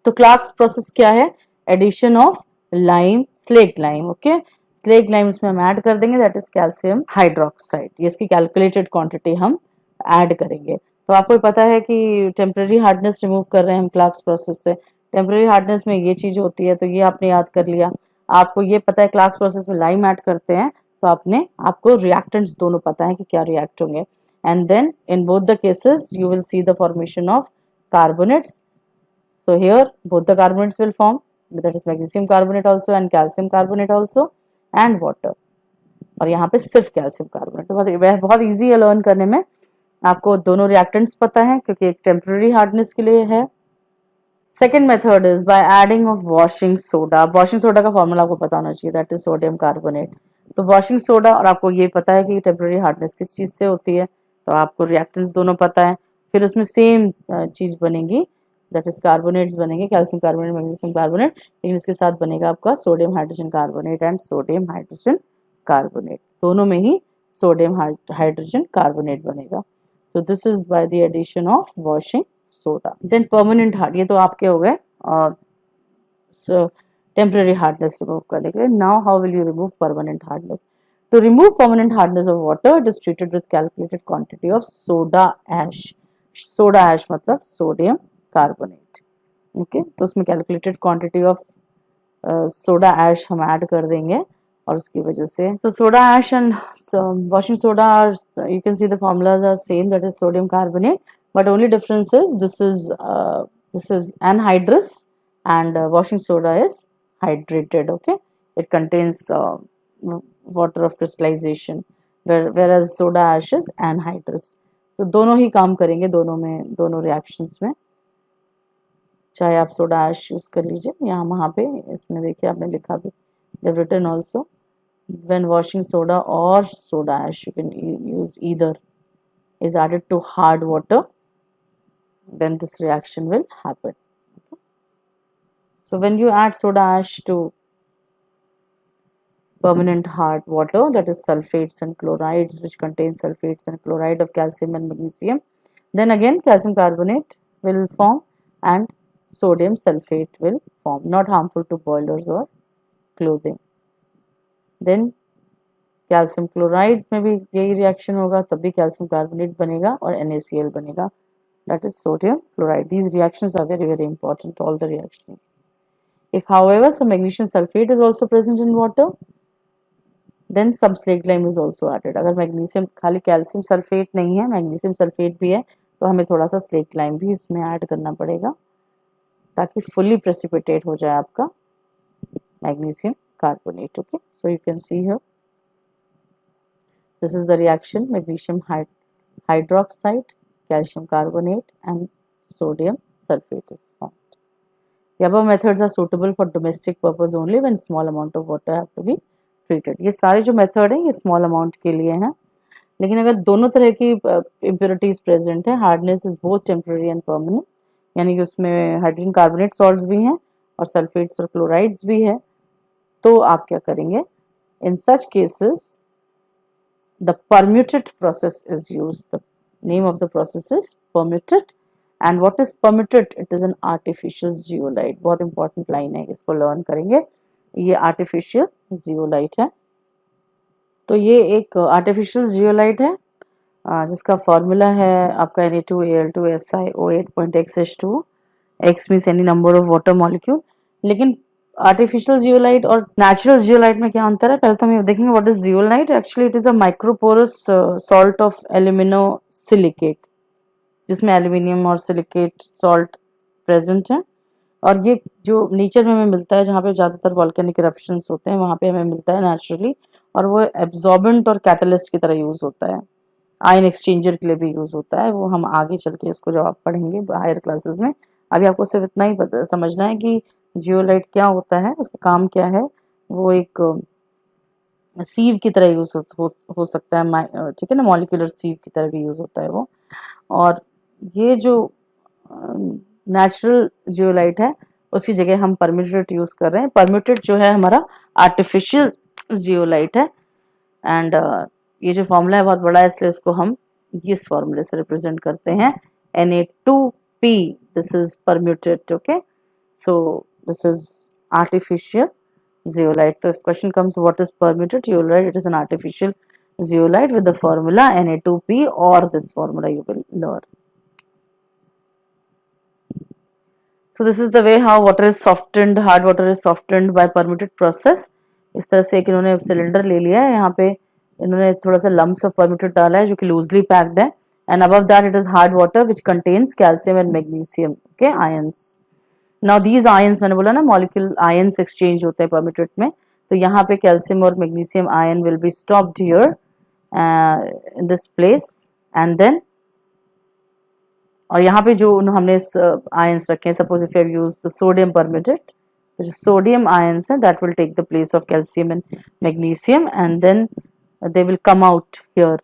तो क्लार्क्स प्रोसेस क्या है? Addition of lime, slaked lime. Okay, slaked lime इसमें हम ऐड कर देंगे, दैट इज कैल्शियम हाइड्रोक्साइड. ये इसकी कैलकुलेटेड क्वांटिटी हम ऐड करेंगे. तो आपको पता है कि टेम्पररी हार्डनेस रिमूव कर रहे हैं हम क्लार्क्स प्रोसेस से. टेम्पररी हार्डनेस में ये चीज होती है, तो ये आपने याद कर लिया. आपको ये पता है क्लार्क्स प्रोसेस में लाइम ऐड करते हैं, तो आपको रिएक्टेंट्स दोनों पता है कि क्या रिएक्ट होंगे. And then in both the cases you will see the formation of carbonates. So here both the carbonates will form, that is magnesium carbonate also and calcium carbonate also, and water. और यहाँ पे सिर्फ calcium carbonate. तो बहुत easy है learn करने में. आपको दोनों रिएक्टेंट्स पता है क्योंकि एक टेम्पररी हार्डनेस के लिए है. Second method is by adding of washing soda. Washing soda का फॉर्मूला आपको पता होना चाहिए, दैट इज सोडियम कार्बोनेट. तो वॉशिंग सोडा, और आपको ये पता है कि टेम्पररी हार्डनेस किस चीज से होती है, तो आपको रिएक्टेंट्स दोनों पता है. फिर उसमें सेम चीज बनेगी, दैट इज कार्बोनेट्स बनेंगे, कैल्शियम कार्बोनेट, मैग्नीशियम कार्बोनेट, लेकिन इसके साथ बनेगा आपका sodium hydrogen carbonate and sodium hydrogen carbonate. दोनों में ही सोडियम हाइड्रोजन कार्बोनेट बनेगा. तो this is by the addition of washing soda. Then permanent hard, ये तो आपके हो गए टेम्पररी हार्डनेस रिमूव करने के लिए. Now how will you remove permanent hardness? To remove permanent hardness of water, it is treated with calculated quantity of soda ash. Soda ash मतलब sodium carbonate. Okay, तो उसमें calculated quantity of soda ash हम add कर देंगे और उसकी वजह से तो soda ash and washing soda are, you can see the formulas are same, that is sodium carbonate, but only difference is this is anhydrous and washing soda is hydrated. Okay, it contains water of crystallization, whereas soda ash is anhydrous. तो दोनों ही काम करेंगे, दोनों reactions में. चाहे आप soda ash use कर लीजिए, यहाँ वहाँ पे इसमें देखिए आपने लिखा भी, they've written also when washing soda or soda ash, you can use either, is added to hard water, then this reaction will happen. Okay. So when you add soda ash to permanent hard water, that is sulfates and chlorides, which contain sulfates and chloride of calcium and magnesium, then again calcium carbonate will form and sodium sulfate will form, not harmful to boilers or clothing. Then calcium chloride में भी यही reaction होगा, तब भी calcium carbonate बनेगा और NaCl बनेगा, that is sodium chloride. These reactions are very very important, all the reactions. If however some magnesium sulfate is also present in water, then some slaked lime is also added. अगर magnesium, खाली calcium sulphate नहीं है, magnesium sulphate भी है, तो हमें थोड़ा सा स्लेक्ड लाइम भी इसमें ऐड करना पड़ेगा ताकि फुली प्रेसिपिटेट हो जाए आपका magnesium carbonate. Okay, so you can see here this is the reaction, magnesium hydroxide, calcium carbonate and sodium sulfate is formed. The above methods are suitable for domestic purpose only when small amount of water have to be treated. ये सारे जो method है ये small amount के लिए हैं, लेकिन अगर दोनों तरह की इम्प्योरिटीज प्रेजेंट है, hardness is both temporary and permanent, यानी कि उसमें हाइड्रोजन कार्बोनेट सॉल्ट्स भी हैं और सल्फेट्स और क्लोराइड्स भी है, तो आप क्या करेंगे? In such cases the permutit process is used. The name of the process is permuted. And what is permuted? It is an artificial zeolite. बहुत important line है, इसको learn करेंगे. ये artificial zeolite है. तो ये एक artificial zeolite है जिसका फॉर्मूला है आपका Na2Al2SiO8.X H2. X means any number of water molecule. लेकिन आर्टिफिशियल जियोलाइट और नेचुरल जियोलाइट में क्या अंतर है? पहले तो हम ये देखेंगे what is zeolite. Actually it is a microporous salt of alumino silicate, जिसमें एल्यूमिनियम और सिलिकेट सॉल्ट प्रेजेंट हैं, और ये जो नेचर में हमें मिलता है, जहाँ पे ज़्यादातर वॉल्केनिक इरप्शंस होते हैं, वहाँ पे हमें मिलता है नेचुरली, और वो एब्जॉर्बेंट और कैटलिस्ट की तरह यूज़ होता है। आयन एक्सचेंजर के लिए भी यूज़ होता है, वो हम आगे चल के इसको जब आप पढ़ेंगे हायर क्लासेस में। अभी आपको सिर्फ इतना ही समझना है कि जियोलाइट क्या होता है, उसका काम क्या है। वो एक सीव की तरह यूज़ हो सकता है, ठीक है ना, मॉलिक्यूलर सीव की तरह भी यूज़ होता है वो। और ये जो नेचुरल जियोलाइट है, उसकी जगह हम परम्यूटेट यूज़ कर रहे हैं। परम्यूटेट जो है हमारा आर्टिफिशियल जियोलाइट है, एंड ये जो फॉर्मूला है बहुत बड़ा है, इसलिए इसको हम इस फॉर्मूले से रिप्रेजेंट करते हैं, Na2P, this is permutit, okay. So this is artificial zeolite. So if question comes what is permuted zeolite, it is an artificial zeolite with the formula Na2P, or this formula you will learn. So this is the way how water is softened, hard water is softened by permuted process. इस तरह से एक इन्होंने cylinder ले लिया है, यहाँ पे इन्होंने थोड़ा सा लम्स ऑफ परम्यूटेड डाला है जो कि लूजली पैक्ड है, and above that it is hard water which contains calcium and magnesium, okay, ions. Now these ions, मैंने बोला ना मॉलिक्यूल आयंस एक्सचेंज होते हैं परम्यूटेड में, तो यहाँ पे कैल्शियम और magnesium ion will be stopped here in this place, and then, और यहाँ पे जो हमने आयंस रखे हैं, suppose if you have used the sodium permutit, तो जो सोडियम आयंस है that will take the place of calcium and magnesium, and then they will come out here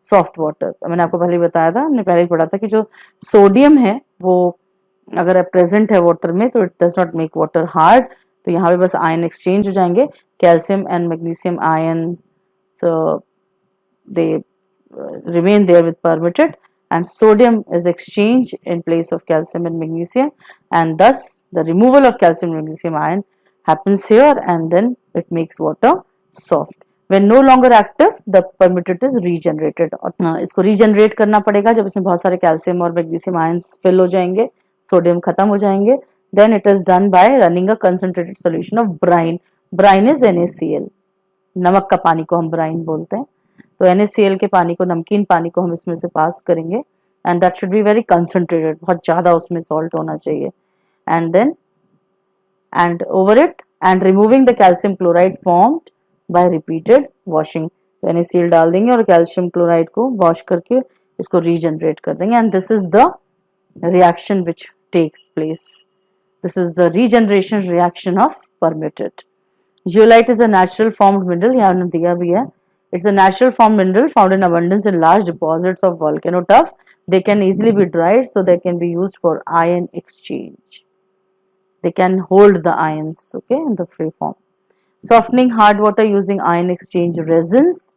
soft water. मैंने आपको पहले ही बताया था, हमने पहले ही पढ़ा था कि जो सोडियम है वो अगर प्रेजेंट है वाटर में तो it does not make water hard, तो यहाँ पे बस आयन एक्सचेंज हो जाएंगे, calcium and magnesium ion, so they remain there with permitted, and sodium is exchanged in place of calcium and magnesium, and thus the removal of calcium and magnesium ion happens here, and then it makes water soft. When no longer active, the permitted is regenerated. और इसको regenerate करना पड़ेगा जब इसमें बहुत सारे calcium और magnesium ions fill हो जाएंगे, सोडियम खत्म हो जाएंगे, then it is done by running a concentrated solution of brine. Brine is NaCl. नमक का पानी को हम ब्राइन बोलते हैं, तो NaCl के पानी को, नमकीन पानी को हम इसमें से पास करेंगे, and that should be very concentrated, बहुत ज़्यादा उसमें सॉल्ट होना चाहिए, and then and over it and removing the calcium chloride formed by repeated washing. तो NaCl डाल देंगे और कैल्शियम क्लोराइड को वॉश करके इसको रीजनरेट कर देंगे, and this is the reaction which takes place. This is the regeneration reaction of permuted. Zeolite is a natural formed mineral, यहाँ हमने दिया भी है, it's a natural formed mineral found in abundance in large deposits of volcano tuff. They can easily be dried, so they can be used for ion exchange. They can hold the ions, okay, in the free form. Softening hard water using ion exchange resins.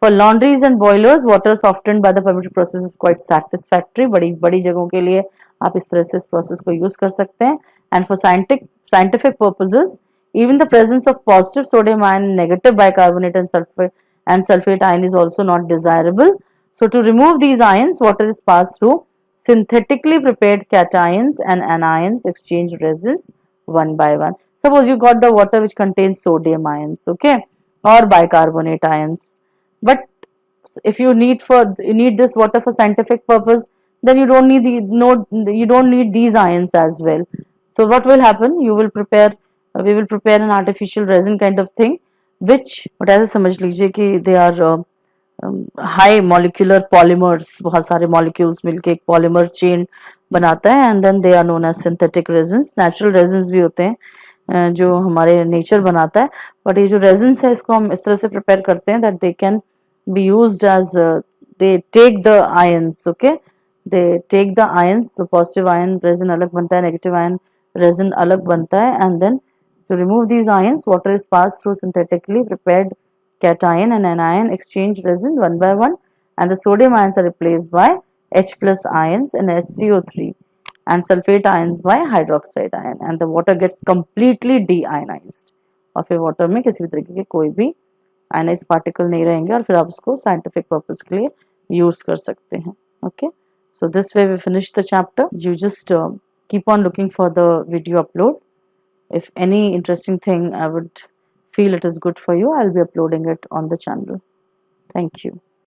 For laundries and boilers, water softened by the permitted process is quite satisfactory. बड़ी बड़ी जगहों के लिए आप इस तरह से इस प्रोसेस को यूज कर सकते हैं. And for scientific purposes, even the presence of positive sodium ion and negative bicarbonate and sulfate ion is also not desirable. So to remove these ions, water is passed through synthetically prepared cations and anions exchange resins one by one. Suppose you got the water which contains sodium ions, okay, or bicarbonate ions. But if you need this water for scientific purpose, then you don't need these ions as well. So what will happen? We will prepare an artificial resin kind of thing, which ऐसे समझ लीजिए कि they are high molecular polymers, बहुत सारे molecules मिलके एक polymer chain बनाता है, and then they are known as synthetic resins. Natural resins भी होते हैं जो हमारे नेचर बनाता है, बट ये जो resins है इसको हम इस तरह से प्रिपेयर करते हैं that they can be used as they take the ions, okay, they take the ions, the positive ion resin अलग बनता है, negative ion resin अलग बनता है, and then to remove these ions, water is passed through synthetically prepared cation and anion exchange resin one by one, and the sodium ions are replaced by H plus ions and HCO3, and sulfate ions by hydroxide ion, and the water gets completely deionized. और फिर water में किसी भी तरीके के कोई भी ionise particle नहीं रहेंगे, और फिर आप उसको साइंटिफिक पर्पस के लिए यूज कर सकते हैं. Okay, so this way we finish the chapter. You just keep on looking for the video upload. If any interesting thing I would feel it is good for you, I'll be uploading it on the channel. Thank you.